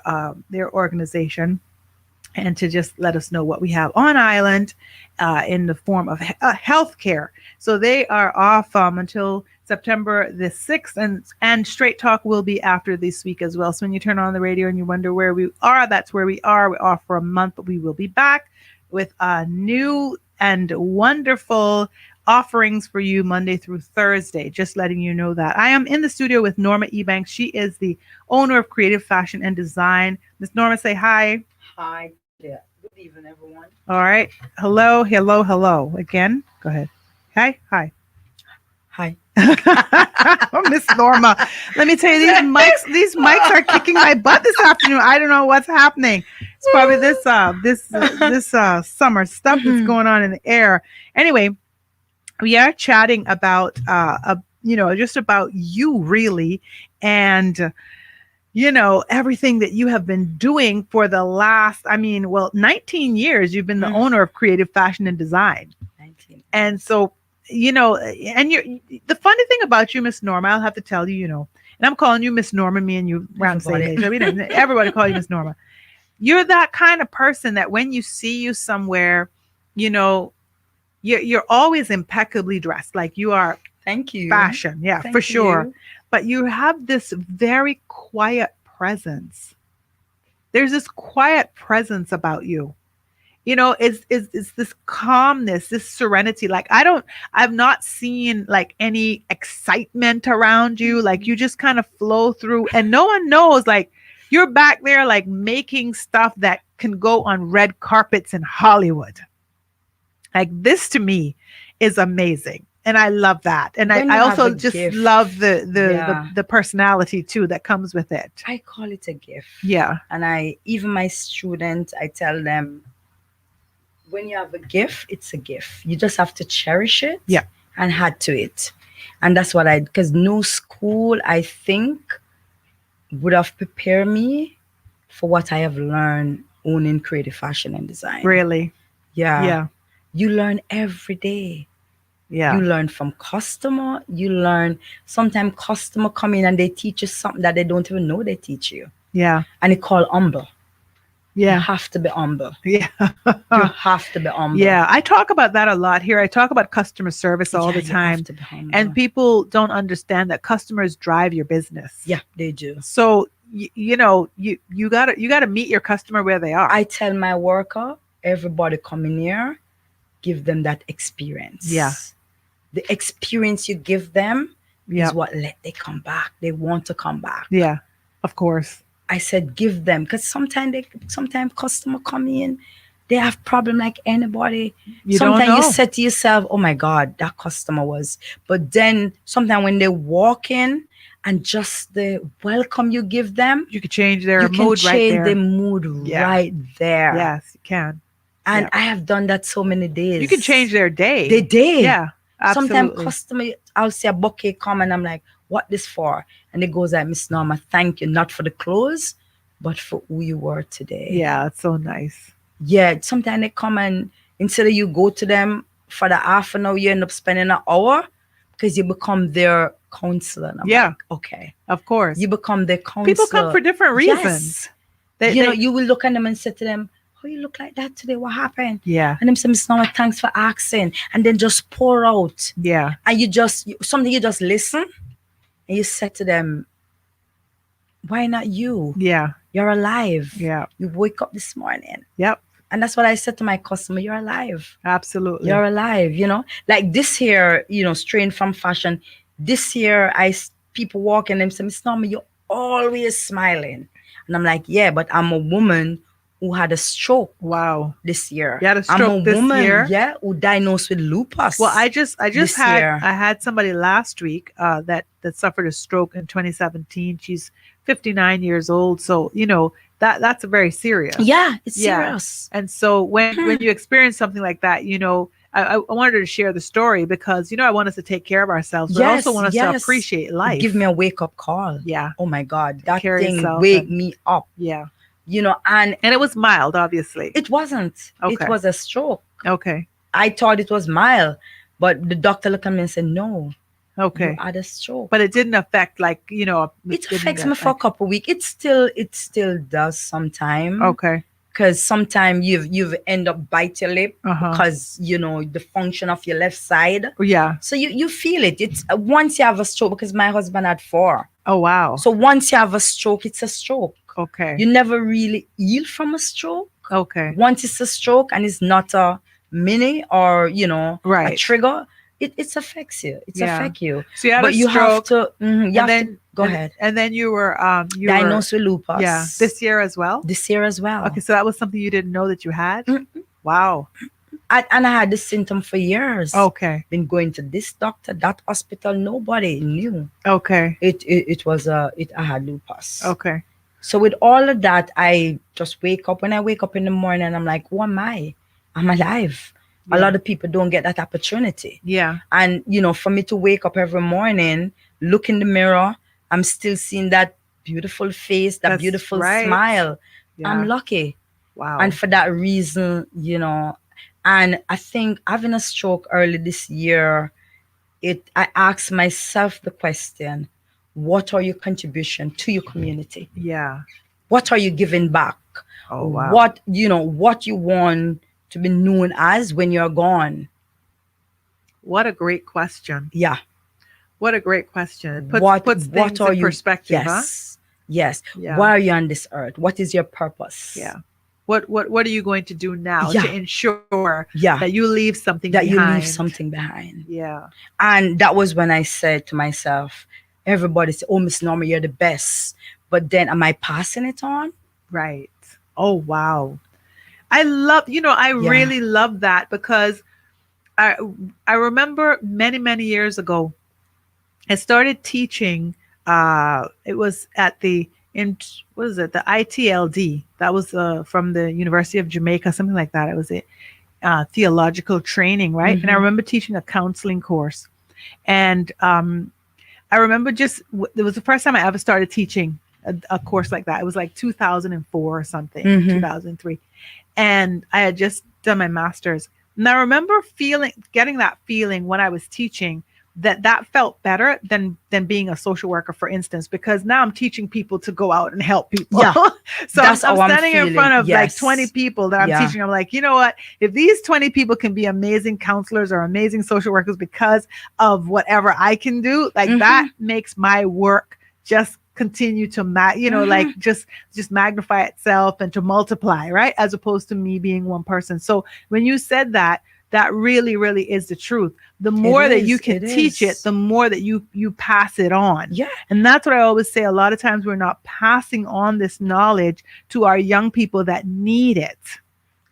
organization, and to just let us know what we have on island in the form of health care. So they are off until September the 6th, and Straight Talk will be after this week as well. So when you turn on the radio and you wonder where we are, that's where we are. We're off for a month, but we will be back with new and wonderful offerings for you Monday through Thursday. Just letting you know that. I am in the studio with Norma Ebanks. She is the owner of Creative Fashion and Design. Miss Norma, say hi. Hi, good evening, everyone. All right. Hello, hello, hello. Again, go ahead. Hi, hi. Hi. Oh, Miss Norma, let me tell you, these mics are kicking my butt this afternoon. I don't know what's happening. It's probably this summer stuff that's going on in the air. Anyway, we are chatting about just about you really, and everything that you have been doing for the last 19 years. You've been the owner of Creative Fashion and Design. 19. And so and the funny thing about you, Miss Norma, I'll have to tell you, and I'm calling you Miss Norma, me and you around the same age. Everybody call you Miss Norma. You're that kind of person that when you see you somewhere, you're always impeccably dressed. Like you are. Thank you. Fashion. Yeah, Thank for sure. you. But you have this very quiet presence. There's this quiet presence about you. It's this calmness, this serenity. Like I've not seen like any excitement around you. Like you just kind of flow through and no one knows, like you're back there like making stuff that can go on red carpets in Hollywood. Like this to me is amazing. And I love that. And I also just love the personality too that comes with it. I call it a gift. Yeah. And even my students, I tell them, when you have a gift, it's a gift. You just have to cherish it and add to it. And that's what because no school, I think, would have prepared me for what I have learned owning Creative Fashion and Design. Really? Yeah. Yeah. You learn every day. Yeah. You learn from customer. You learn, sometimes customer come in and they teach you something that they don't even know they teach you. Yeah. And it's called humble. Yeah. You have to be humble. Yeah. You have to be humble. Yeah. I talk about that a lot here. I talk about customer service all the time. You have to be humble. And people don't understand that customers drive your business. Yeah, they do. So you gotta meet your customer where they are. I tell my worker, everybody coming here, give them that experience. Yeah. The experience you give them is what let they come back. They want to come back. Yeah, of course. I said give them, because sometimes customer come in, they have problem like anybody. Sometimes you said to yourself, oh my God, that customer was. But then sometimes when they walk in and just the welcome you give them, you can change their mood right there. You can change the mood right there. Yes, you can. And I have done that so many days. You can change their day. The day. Yeah, absolutely. Sometimes customer, I'll see a bouquet come and I'm like, what this for? And it goes like, Miss Norma, thank you, not for the clothes, but for who you were today. Yeah, it's so nice. Yeah, sometimes they come and instead of you go to them for the half an hour, you end up spending an hour because you become their counselor. And I'm like, okay. Of course. You become their counselor. People come for different reasons. Yes. You will look at them and say to them, oh, you look like that today. What happened? Yeah. And them say, Miss Norma, thanks for asking. And then just pour out. Yeah. And you just listen and you say to them, why not you? Yeah. You're alive. Yeah. You wake up this morning. Yep. And that's what I said to my customer. You're alive. Absolutely. You're alive, Like this year, straying from fashion. This year, people walk and them say, Miss Norma, you're always smiling. And I'm like, yeah, but I'm a woman who had a stroke. Wow. This year. You had a stroke this year? Yeah, who diagnosed with lupus. Well, I had somebody last week that suffered a stroke in 2017. She's 59 years old. So, that's very serious. Yeah, it's serious. And so when you experience something like that, I wanted to share the story because, I want us to take care of ourselves, but I also Yes, want us to yes. appreciate It give life. me a wake up call. Yeah. Oh my God, Take that care of thing yourself. wake And me up. yeah. And And it was mild, obviously. it wasn't. It Okay. was a stroke. Okay. I thought it was mild, but the doctor looked at me and said, "No, you Okay. had a stroke." But it didn't affect, like, it It didn't affects me for a like, couple of weeks. It still does sometime, okay. because sometimes you've end up bite your lip Uh-huh. because the function of your left side. Yeah. So you feel it. It's once you have a stroke, because my husband had four. Oh, wow. So once you have a stroke, it's a stroke. Okay. You never really heal from a stroke. Okay. Once it's a stroke and it's not a mini or a Right. trigger, it affects you. It Yeah. affects you. So you had a But you have stroke, to you and have to then go ahead. and then you were Diagnosed with yeah, lupus this year as well. this year as Okay, well. so that was something you didn't know that you had. Mm. Wow. And I had this symptom for years. Okay. Been going to this doctor, that hospital. Nobody knew Okay. it was I had lupus. Okay. So with all of that, I just wake up. When I wake up in the morning, I'm like, who am I? I'm alive. A Yeah. lot of people don't get that opportunity. Yeah. And for me to wake up every morning, look in the mirror, I'm still seeing that beautiful face, that That's beautiful right. smile. I'm Yeah. lucky. Wow. And for that reason, and I think having a stroke early this year, I asked myself the question, what are your contribution to your community? Yeah. What are you giving back? Oh, wow. What you want to be known as when you're gone? What a great question. Yeah. What a great question. It What puts things are in you? perspective, huh? Yes. Yeah. Why are you on this earth? What is your purpose? Yeah. What are you going to do now Yeah. to ensure Yeah. that you leave something That you leave behind? something behind. Yeah. And that was when I said to myself, everybody said, "Oh, Miss Norma, you're the best." But then am I passing it on? Right. Oh, wow. I Yeah. really love that because I I remember many years ago I started teaching. It was at the in what is it? The ITLD. That was from the University of Jamaica, something like that. It was a theological training, right? And I Mm-hmm. remember teaching a counseling course, and I remember it was the first time I ever started teaching a course like that. It was like 2004 or something, Mm-hmm. 2003, and I had just done my master's. And I remember getting that feeling when I was teaching that felt better than being a social worker, for instance, because now I'm teaching people to go out and help people. Yeah. So That's I'm how I'm standing in feeling. front of like Yes. 20 people that I'm Yeah. teaching. I'm like, you know what? If these 20 people can be amazing counselors or amazing social workers because of whatever I can do, like that makes my work just continue to like just magnify itself and to multiply, right? As opposed to me being one person. So when you said that, that really is the truth. The more that you can teach it, the more that you pass it on. Yeah. And that's what I always say. A lot of times we're not passing on this knowledge to our young people that need it.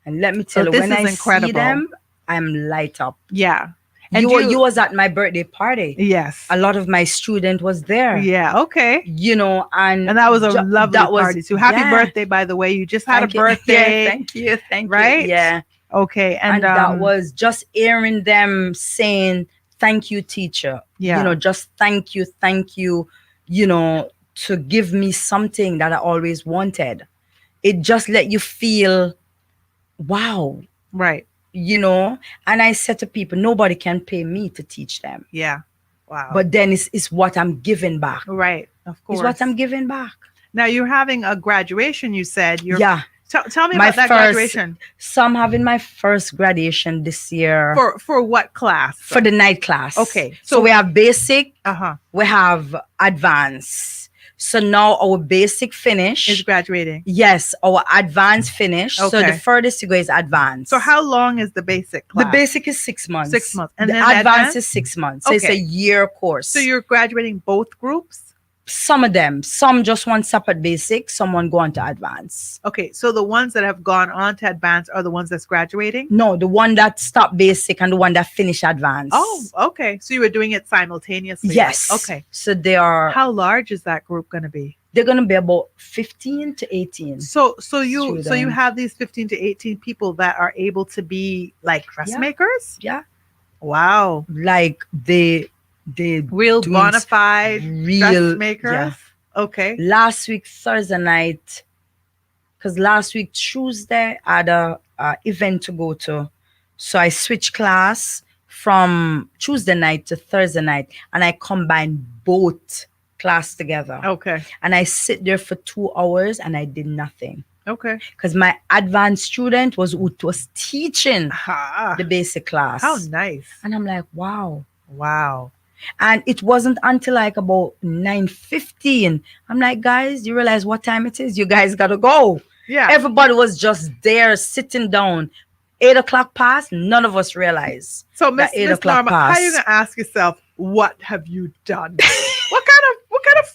And let me So tell you, this when is I see incredible. them, I'm light up. Yeah. And You was at my birthday party. Yes. A lot of my student was there. Yeah. Okay. And that was a lovely that was, party. So happy yeah. birthday, by the way. You just had Thank a you. birthday. Yeah, thank you. Right? You. Yeah. Okay. And that was just hearing them saying, "Thank you, teacher." Yeah. Just thank you, to give me something that I always wanted. It just let you feel, wow. Right. And I said to people, nobody can pay me to teach them. Yeah. Wow. But then it's what I'm giving back. Right. Of course. It's what I'm giving back. Now you're having a graduation, you said. Yeah. Tell me My about that graduation. So I'm having my first graduation this year. For what class? For the night class. Okay. So we have basic, Uh-huh. we have advanced. So now our basic finish Is graduating. Yes, our advanced finish. So Okay. the furthest you go is advanced. So how long is the basic class? The basic is 6 months. 6 months. And the then the advanced advanced? is 6 months. So it's Okay. a year course. So you're graduating both groups? Some of them. Some just want separate basic. Someone go on to advance. Okay. So the ones that have gone on to advance are the ones that's graduating? No, the one that stopped basic and the one that finished advance. Oh, okay. So you were doing it simultaneously. Yes. Okay. So they are. How large is that group going to be? they're gonna be about 15 to 18 So you students. have these 15 to 18 people that are able to be like Yeah, dressmakers? yeah. Wow. Like they Real doing bona fide real, dressmakers? yeah. Okay. Last week Thursday night, because last week Tuesday I had a event to go to, so I switched class from Tuesday night to Thursday night, and I combined both class together. Okay. And I sit there for 2 hours and I did nothing Okay. because my advanced student was teaching Ah, the basic how class, nice. and I'm like, wow. Wow. And it wasn't until like about 9:15. I'm like, guys, you realize what time it is? You guys gotta go. Yeah. Everybody was just there sitting down. 8 o'clock passed. None of us realized So that Miss 8 o'clock Norma, how are you passed. gonna ask yourself, what have you done? what kind of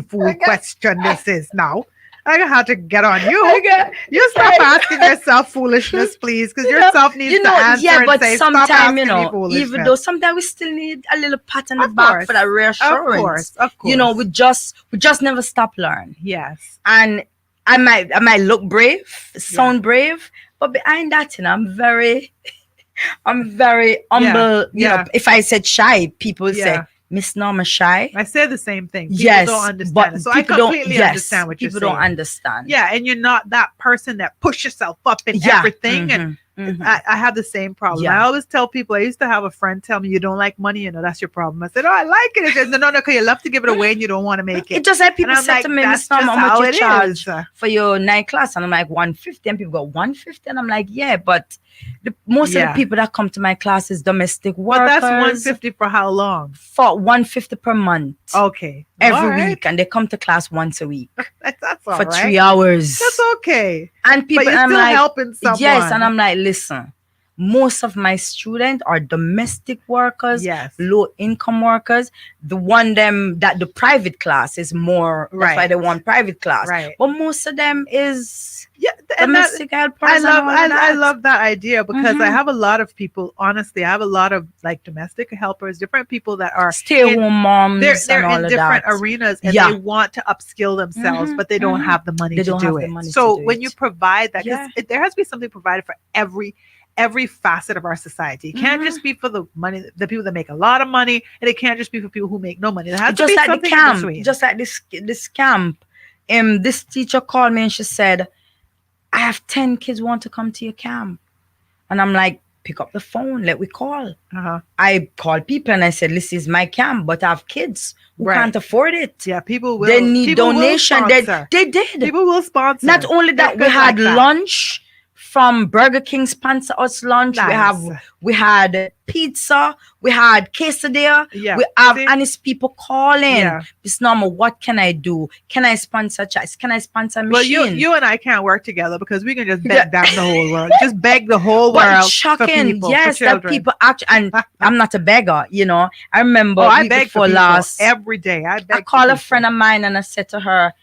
fool I got- question this is now? I gonna have to get on I you. got- You stop asking yourself foolishness, please, because You know, yourself needs to answer yeah, and but say, stop sometimes, asking me even foolishness. though sometimes we still need a little pat on the Of back course. for that Of reassurance. course. Of course. We just never stop learning. Yes. And I might look brave, sound brave, but behind that, I'm very humble. Yeah. If I said shy, people would say, Yeah. Miss Norma shy. I say the same thing. People Yes, don't understand but it. So I people don't. completely Yes, understand what you're people saying. don't understand. Yeah, and you're not that person that push yourself up in Yeah. everything. And I have the same problem. Yeah. I always tell people, I used to have a friend tell me, you don't like money, that's your problem. I said, oh, I like it. He said, no, because you love to give it away and you don't want to make It it. just like people And I'm say like, to me, that's Miss Norma, just how how much it you charge is. for your night class? And I'm like, 150. And people go, 150? And I'm like, yeah, but most of the Yeah. people that come to my class is domestic But workers. that's 150 for how long? For 150 per month. Okay. Every All right. week. And they come to class once a week That's all for right. 3 hours. That's okay. And people, But you're and I'm still like, helping someone. yes, and I'm like, listen, most of my students are domestic workers, Yes. low income workers. The one them that the private class is more. That's why Right. they want private class. Right. But most of them is Yeah. And that, domestic helpers. I and love all of I that. love that idea because I Mhm. have a lot of people, honestly, I have a lot of like domestic helpers, different people that are Stay home moms. they're and all in of different that. arenas and Yeah. they want to upskill themselves, Mhm, but they don't mhm. have the money They to don't do have the it. money to So do when it. you provide that, Yeah. because there has to be something provided for every facet of our society. It can't Mhm. just be for the money, the people that make a lot of money, and it can't just be for people who make no money. There has to Just be like the something in camp, between. just like this camp. This teacher called me and she said, I have 10 kids want to come to your camp. And I'm like, pick up the phone, let we call. Uh-huh. I called people and I said, this is my camp, but I have kids who Right. can't afford it. Yeah, people will. They need people will donation. sponsor. They did. People will sponsor. Not only that, we They're good had like that. lunch from Burger King sponsor us lunch. Nice. We had pizza, we had quesadilla. Yeah. We have See? honest people calling. Yeah. Miss Norma, what can I do? Can I sponsor choice? Can I sponsor Well, machine? you and I can't work together because we can just beg Yeah. down the whole world. Just beg the whole But world it's shocking, for people, yes, for that children. people actually, and I'm not a beggar, I remember Oh, I week beg before for people last, every day. I beg. I called a friend of mine and I said to her,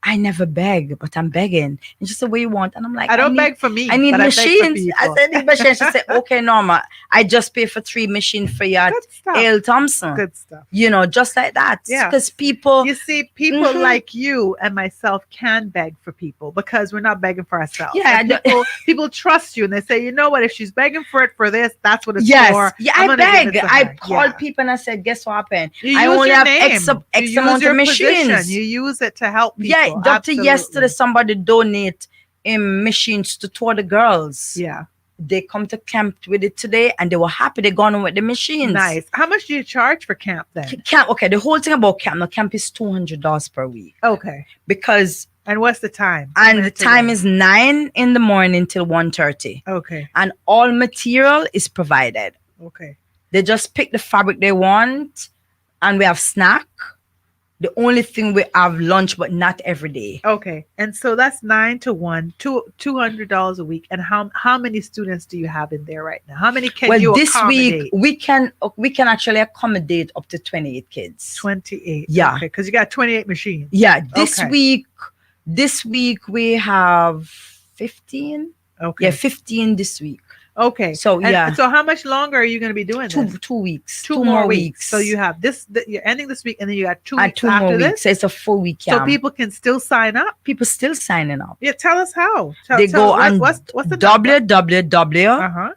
I never beg, but I'm begging. And she said, what you want? And I'm like, I don't need, beg for me. I need but machines. I, beg for I people. said, need machines. She said, okay, Norma, I just pay for 3 machines for you at Good stuff. Ale Thompson. Good stuff. Just like that. Yeah. Because people, You see, people Mhm. like you and myself can beg for people because we're not begging for ourselves. Yeah, And I people trust you and they say, you know what? If she's begging for it for this, that's what it's yes, for. yeah, I'm I gonna give beg. it to I her. called Yeah. people and I said, guess what happened? You I use only your have name. X You use amount your of position. machines. You use it to help people. Yeah, up to yesterday, Absolutely. somebody donate machines to 2 other girls. Yeah. They come to camp with it today and they were happy they gone with the machines. Nice. How much do you charge for camp then? Camp, okay, the whole thing about camp, now camp is $200 per week Okay. because, And what's the time? and the time is 9 in the morning till 1:30, Okay. and all material is provided. Okay. They just pick the fabric they want, and we have snack. The only thing we have lunch, but not every day. Okay. And so that's 9 to 1, $200 a week. And how many students do you have in there right now? How many can you This accommodate? week we can actually accommodate up to 28 kids. 28. Yeah. Okay. Because you got 28 machines. Yeah, Okay. this week we have 15. Okay. Yeah, 15 this week. Okay. So And yeah, so how much longer are you going to be doing two this? 2 weeks, Two two more more weeks. So weeks, you have this, you're ending this week, and then you got 2 weeks two more after weeks. this. So it's a full week So camp. people can still sign up. People still signing up. Yeah, tell us how. They go on What's the number? www Uh-huh.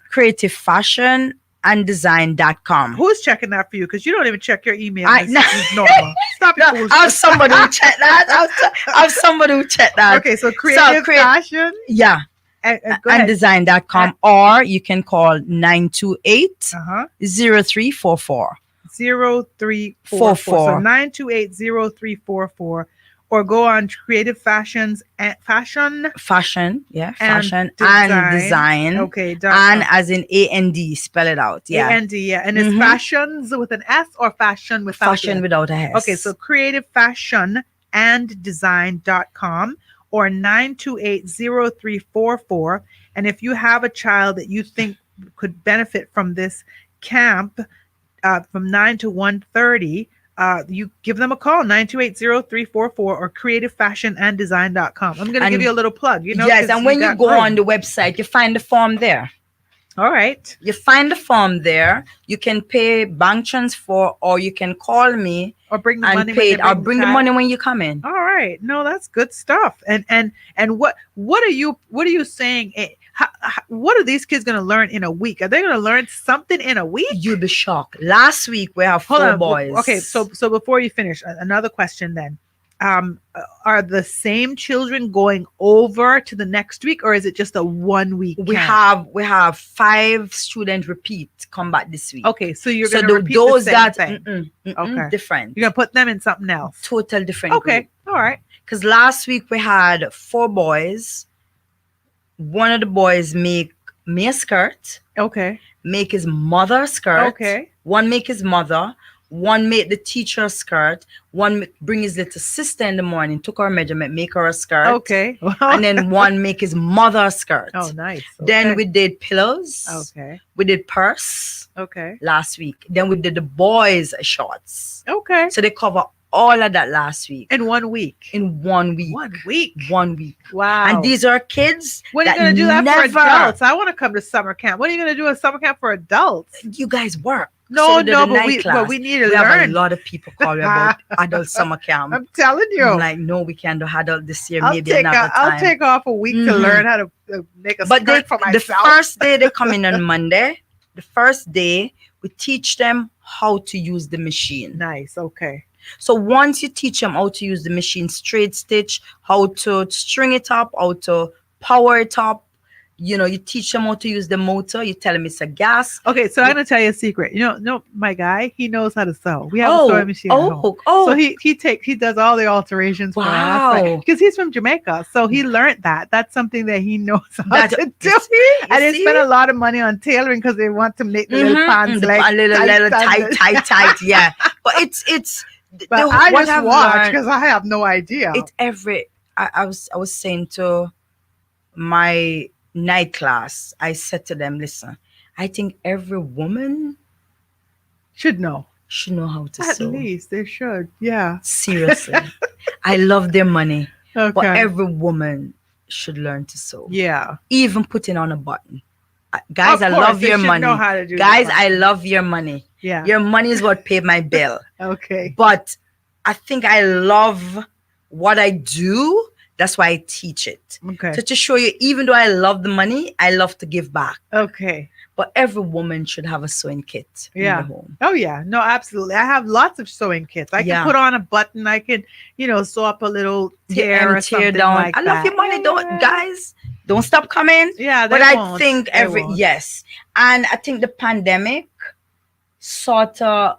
creativefashionanddesign.com. Who's checking that for you? Because you don't even check your email, I no, Miss Norma. Stop your no, I have foolishness. somebody who check that. I have somebody who check that. Okay, so creative fashion Yeah, go and ahead. design.com, or you can call 928 Uh-huh. 0344. 0344. So 928-0344, or go on Creative Fashions and Fashion Fashion, yeah, and fashion Design. and design. Okay, And as in AND, spell it out. Yeah. AND, yeah. And it's Mhm. fashions with an S or fashion without Fashion the S? without a S. Okay, so creative fashion and design.com or 928-0344. And if you have a child that you think could benefit from this camp from 9 to 1:30, you give them a call, 928-0344 or creativefashionanddesign.com. I'm going to give And you a little plug, you know. yes, 'cause and when you got go room. on the website, you find the form there. All right. You find the form there. You can pay bank transfer, or you can call me Or bring the and money pay when it. they I'll bring the child. money when you come in. All right. No, that's good stuff. And what are you saying? What are these kids going to learn in a week? Are they going to learn something in a week? You'll be shocked. Last week we have Hold four on. boys. Okay, so before you finish, another question then. Are the same children going over to the next week, or is it just a 1 week we camp? have 5 student repeat come back this week. Okay, so you're So going to repeat those the same that thing. Okay. different. You're going to put them in something else. Total different. Okay. All right. Because last week we had 4 boys. One of the boys make me a skirt, Okay. make his mother a skirt. Okay. One make his mother. One make the teacher a skirt. One bring his little sister in the morning, took her measurement, make her a skirt. Okay. And then one make his mother a skirt. Oh, nice. Then Okay. we did pillows. Okay. We did purse Okay. last week. Then we did the boys' shorts. Okay. So they cover all of that last week. In 1 week. In 1 week. 1 week. 1 week. Wow. And these are kids. When are you going to do that for adults? I want to come to summer camp. What are you going to do at summer camp for adults? You guys work. No, So we did no, a but night we class. need to We have a learn. lot of people call me about adult summer camp. I'm telling you. I'm like, no, we can't do adult this year. I'll Maybe take another time. I'll take off a week to Mhm. learn how to make a But skirt for the myself. first day they come in on Monday. The first day we teach them how to use the machine. Nice. Okay. So once you teach them how to use the machine, straight stitch, how to string it up, how to power it up, you teach them how to use the motor. You tell them it's a gas. Okay, so I'm gonna tell you a secret. No, my guy, he knows how to sew. We have a sewing machine at home. So he does all the alterations for us Wow. because he's from Jamaica. So he learned that. That's something that he knows how That- to do. you see? And they You spend see? a lot of money on tailoring because they want to make the little pants like a little tight, yeah. But it's But I what just I've watch learned- because I have no idea. It's I was saying to my night class, I said to them, listen, I think every woman Should know. should know how to At sew. least they should. Yeah. Seriously. I love their money, Okay. but every woman should learn to sew. yeah. Even putting on a button. Guys, Of I course, love they your should money. know how to do Guys, that. I love your money. Yeah. Your money is what paid my bill. Okay. But I think I love what I do. That's why I teach it. Okay. So to show you, even though I love the money, I love to give back. Okay. But every woman should have a sewing kit Yeah. in the home. Oh yeah, no, absolutely. I have lots of sewing kits. I can Yeah. put on a button. I can, sew up a little tear or something down. like I love that. your money. Yeah. Don't guys, don't stop coming. Yeah, But they I won't. think They won't. yes. And I think the pandemic sort of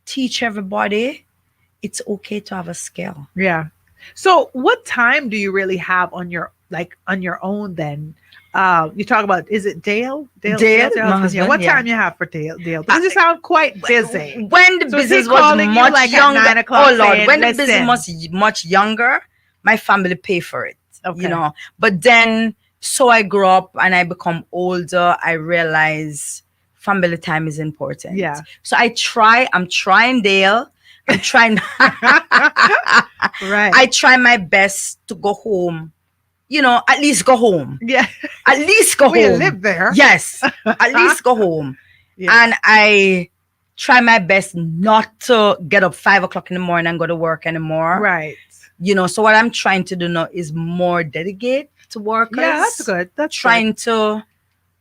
teach everybody it's okay to have a skill. Yeah. So, what time do you really have on your own then? You talk about, is it Dale? Dale, that's your my husband? husband, What yeah. time you have for Dale? Because you sound quite busy. When the So is he business was calling you, much like, at younger, 9 o'clock oh Lord, saying, when the "Listen." business was much younger, my family pay for it. Okay. But then, so I grew up and I become older. I realize family time is important. Yeah. So I'm trying, Dale. I'm trying. Right. I try my best to go home. At least go home. yeah. at least go We home. live there. Yes, at least go home. Yeah. And I try my best not to get up 5 o'clock in the morning and go to work anymore. Right. So what I'm trying to do now is more dedicate to workers. Yeah, that's good. That's good. Trying to,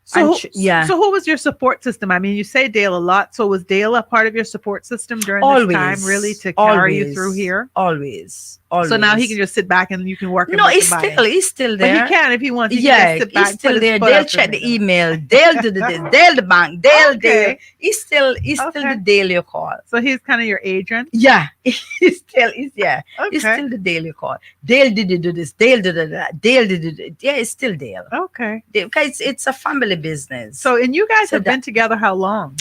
So, yeah. so who was your support system? I mean, you say Dale a lot. So was Dale a part of your support system during this time, really, to carry you through here? Always. So now he can just sit back and you can work. No, and he's still But there. he can if he wants. He can Yeah, just sit back he's still put his there. foot They'll up check in the there. email. They'll do this. They'll the bank. They'll. Okay. He's still Okay. the daily call. So he's kind of your agent. Yeah, he's Okay. still the daily call. Dale did do this. Dale did that. Dale did it. Yeah, it's still Dale. Okay. Because it's a family business. So and you guys So have been together how long?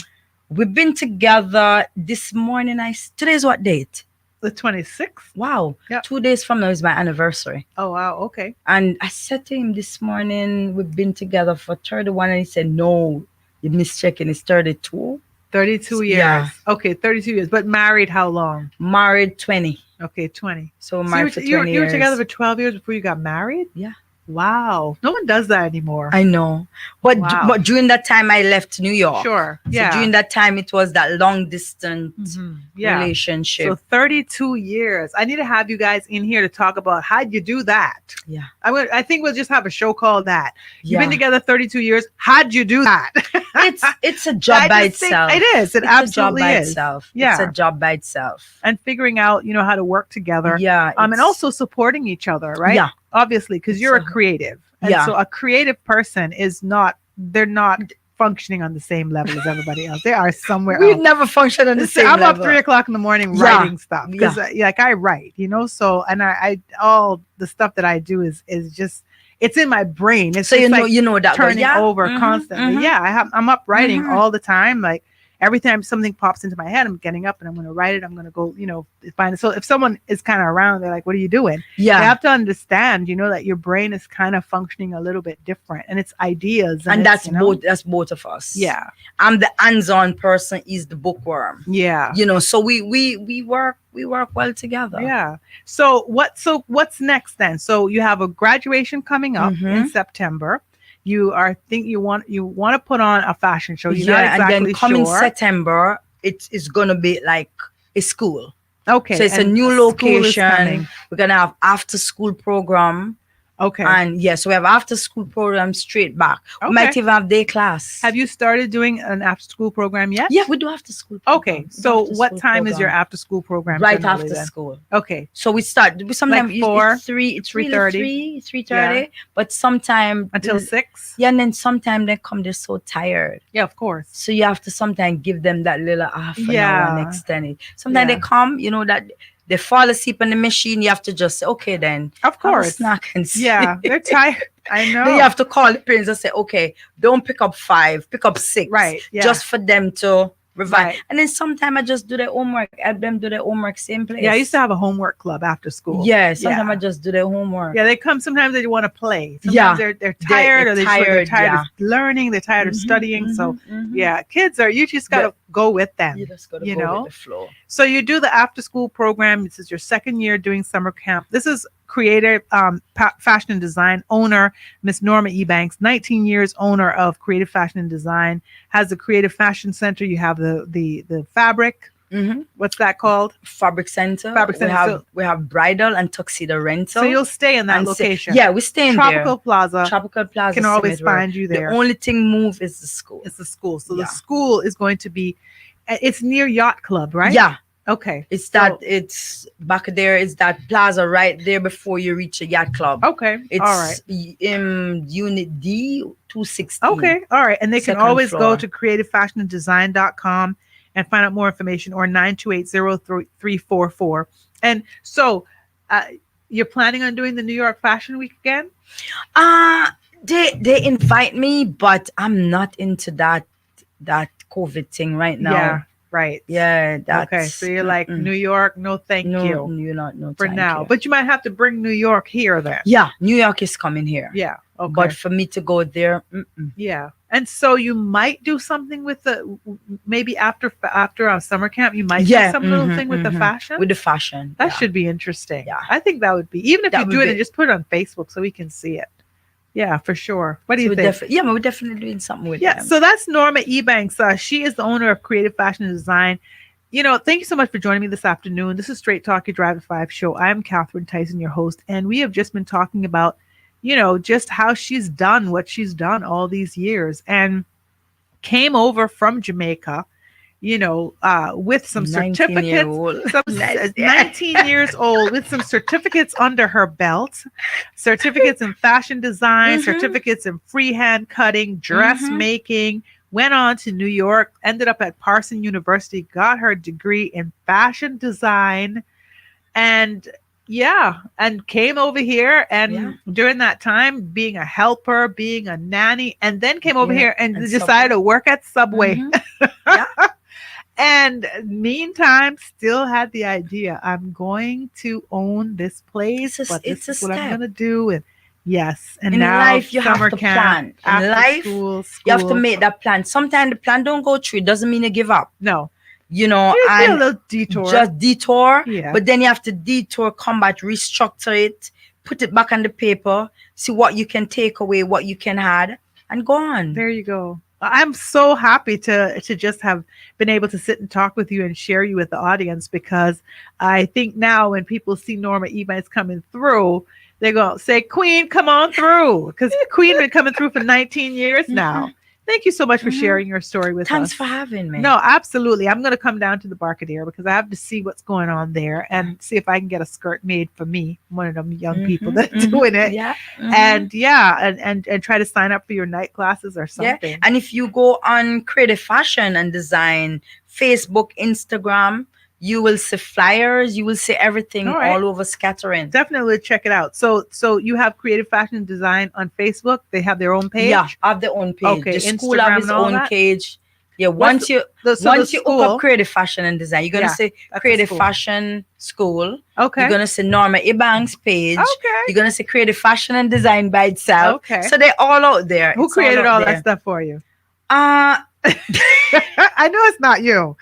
We've been together this morning. Today's what date? The 26th. Wow. Yep. 2 days from now is my anniversary. Oh wow. Okay. And I said to him this morning, we've been together for 31. And he said, no, you mischecking. It's 32. 32 years. Yeah. Okay, 32 years. But married how long? Married 20. Okay, 20. So So married for 20 you were years. together for 12 years before you got married? Yeah. Wow. No one does that anymore. I know. But, Wow. but during that time, I left New York. Sure. So Yeah. during that time, it was that long distance Yeah. relationship. So 32 years. I need to have you guys in here to talk about how'd you do that? Yeah. I think we'll just have a show called that. You've Yeah. been together 32 years. How'd you do that? It's a job by itself. It is. It It's a job absolutely by is. itself. Yeah. It's a job by itself. And figuring out, how to work together. Yeah. And it's- also supporting each other, right? Yeah. Obviously, because you're a So- creative. And Yeah. so a creative person they're not functioning on the same level as everybody else. They are somewhere We else. never function on the same I'm level. up 3 o'clock in the morning Yeah. writing stuff because like I write, so, and I all the stuff that I do is just, it's in my brain. It's So just like you know that turning yeah. over Mhm, constantly. mhm. Yeah. I'm up writing Mhm. all the time. Like every time something pops into my head, I'm getting up and I'm going to write it. I'm going to go, find it. So if someone is kind of around, they're like, what are you doing? Yeah. You have to understand, that your brain is kind of functioning a little bit different and it's ideas. And it's, that's both of us. Yeah. I'm the hands-on person, he's the bookworm. Yeah. So we work well together. Yeah. So what's next then? So you have a graduation coming up in September. You want to put on a fashion show. You're not exactly and then coming sure. September, it's gonna be like a school. Okay. So it's a and new school is location. coming. We're gonna have after school program. Okay. And so we have after school program straight back. We might Okay. even have day class. Have you started doing an after school program yet? Yeah, we do after school program. Okay. We do So after what school time is your program. after school program? Right generally after then? school. Okay. So we start sometimes Like 4, it's 3, it's 3:30. 3:30, but sometime Until 6? yeah, and then sometime they come, they're so tired. Yeah, of course. So you have to sometimes give them that little half an hour Yeah. and extend it. Sometimes Yeah. they come, that they fall asleep on the machine. You have to just say, okay, then Of have a course. snack and sleep. Yeah, they're tired. I know. Then you have to call the parents and say, okay, don't pick up 5, pick up 6. Right, yeah. Just for them to revise. Right. And then sometimes I just do their homework, help them do their homework same place. Yeah, I used to have a homework club after school. Yeah, sometimes Yeah. I just do their homework. Yeah, they come. Sometimes they want to play. Sometimes Yeah. they're tired, or they're tired yeah. of learning. They're tired of Mhm, studying. So mhm. yeah, kids are. You just gotta go with them. You just gotta you go know? with the flow. So you do the after school program. This is your second year doing summer camp. This is creative fashion and design owner, Miss Norma Ebanks, 19 years owner of Creative Fashion and Design, has the Creative Fashion Center. You have the fabric. Mhm. What's that called? Fabric Center. Fabric Center. So- We have bridal and tuxedo rental. So you'll stay in that and location. yeah, we stay in Tropical Plaza. there. Tropical Plaza. Can always Cemetery. find you there. The only thing move is the school. It's the school. So Yeah. the school is going to be, it's near Yacht Club, right? Yeah, Okay. it's So- that. It's back there. It's that plaza right there before you reach a yacht club. Okay. It's All right. Unit D 216. Okay. All right. And they can Second always go floor. to creativefashionanddesign.com and find out more information, or 928-0344. And so you're planning on doing the New York Fashion Week again? They invite me, but I'm not into that COVID thing right now. Yeah. Right. Yeah, that's Okay. So you're like, New York, no thank no, you you're not no for thank now. you. But you might have to bring New York here then. Yeah, New York is coming here. Yeah. Okay. But for me to go there, Yeah. And so you might do something with maybe after our summer camp, you might do some little thing with the fashion. with the fashion. That yeah. should be interesting. Yeah. I think that would be, even if That you would do it be- and just put it on Facebook so we can see it. Yeah, for sure. What do So you we think? definitely, yeah, we're definitely doing something with Yeah, them. so that's Norma Ebanks. She is the owner of Creative Fashion and Design. Thank you so much for joining me this afternoon. This is Straight Talk, your Drive to Five show. I'm Catherine Tyson, your host, and we have just been talking about, just how she's done what she's done all these years and came over from Jamaica, with some 19-year certificates, old. some Nice. Yeah. 19 years old, with some certificates under her belt, certificates in fashion design, Mm-hmm. certificates in freehand cutting, Mm-hmm. dressmaking, went on to New York, ended up at Parson University, got her degree in fashion design, and yeah, and came over here, Yeah. and during that time being a helper, being a nanny, and then came over Yeah. here and And decided Subway. to work at Subway. Mm-hmm. Yeah. And meantime, still had the idea, I'm going to own this place, but It's this a is what I'm step. going to do. And yes, and In now life, you have summer to camp, plan. In after life, school, you have to school. make that plan. Sometimes the plan don't go through. It doesn't mean you give up. No, there's be a And little detour. just detour. Yeah, But then you have to detour, come back, restructure it, put it back on the paper, see what you can take away, what you can add, and go on. there you go. I'm so happy to just have been able to sit and talk with you and share you with the audience, because I think now when people see Norma Ebanks coming through, they're going to say, Queen, come on through, because Queen been coming through for 19 years Mhm. now. Thank you so much for Mhm. sharing your story with Thanks us. for having me. No, absolutely. I'm going to come down to the Barcadere because I have to see what's going on there and see if I can get a skirt made for me, one of them young people that are doing it. Yeah. And yeah, and try to sign up for your night classes or Yeah. something. And if you go on Creative Fashion and Design, Facebook, Instagram, you will see flyers, you will see everything All right. all over scattering. Definitely check it out. So you have Creative Fashion and Design on Facebook. They have their own page. Yeah, have their own page. Okay, The school have Instagram its and all own that. page. Yeah, What's once you so the hook up school? Creative Fashion and Design, you're gonna Yeah, say that's the Creative school. Fashion School. Okay. You're gonna see Norma Ebanks page. Okay. You're gonna see Creative Fashion and Design by itself. Okay. So they're all out there. Who It's all created out all there. that stuff for you? Uh I know it's not you.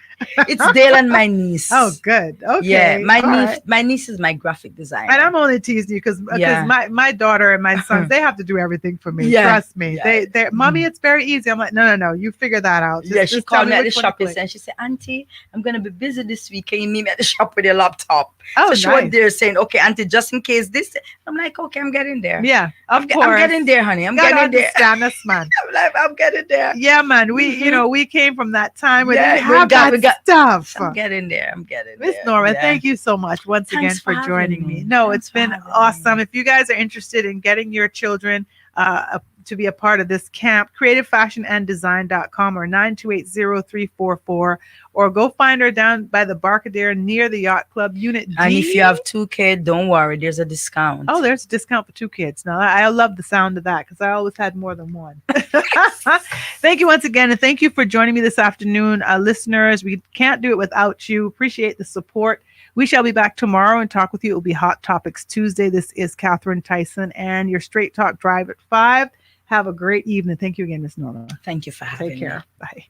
it's Dale and my niece. Oh, good. Okay. Yeah, my All niece. right. My niece is my graphic designer. And I'm only teasing you because Yeah. my daughter and my sons, they have to do everything for me. Yeah. Trust me. Yeah. They mommy, it's very easy. I'm like, no, you figure that out. Yeah, she just tell called me at the which one to shop click. yesterday and she said, Auntie, I'm going to be busy this week. Can you meet me at the shop with your laptop? Oh, So she nice. was there saying, okay, Auntie, just in case this. I'm like, okay, I'm getting there. Yeah, of I'm course. getting there, honey. I'm You gotta getting there. understand us, man. I'm like, I'm getting there. Yeah, man. We came from that time where Yeah, we have that stuff. I'm getting there. I'm getting Miss there. Norma, Yeah. thank you so much once again Thanks for for joining having me. me. No, Thanks it's for been having awesome. me. If you guys are interested in getting your children to be a part of this camp, creativefashionanddesign.com or 9280344, or go find her down by the Barcadere near the Yacht Club Unit D. And if you have 2 kids, don't worry. There's a discount. Oh, there's a discount for 2 kids. Now, I love the sound of that because I always had more than one. Thank you once again. And thank you for joining me this afternoon. Listeners, we can't do it without you. Appreciate the support. We shall be back tomorrow and talk with you. It will be Hot Topics Tuesday. This is Catherine Tyson and your Straight Talk Drive at 5. Have a great evening. Thank you again, Miss Norma. Thank you for having Take me. care. Bye.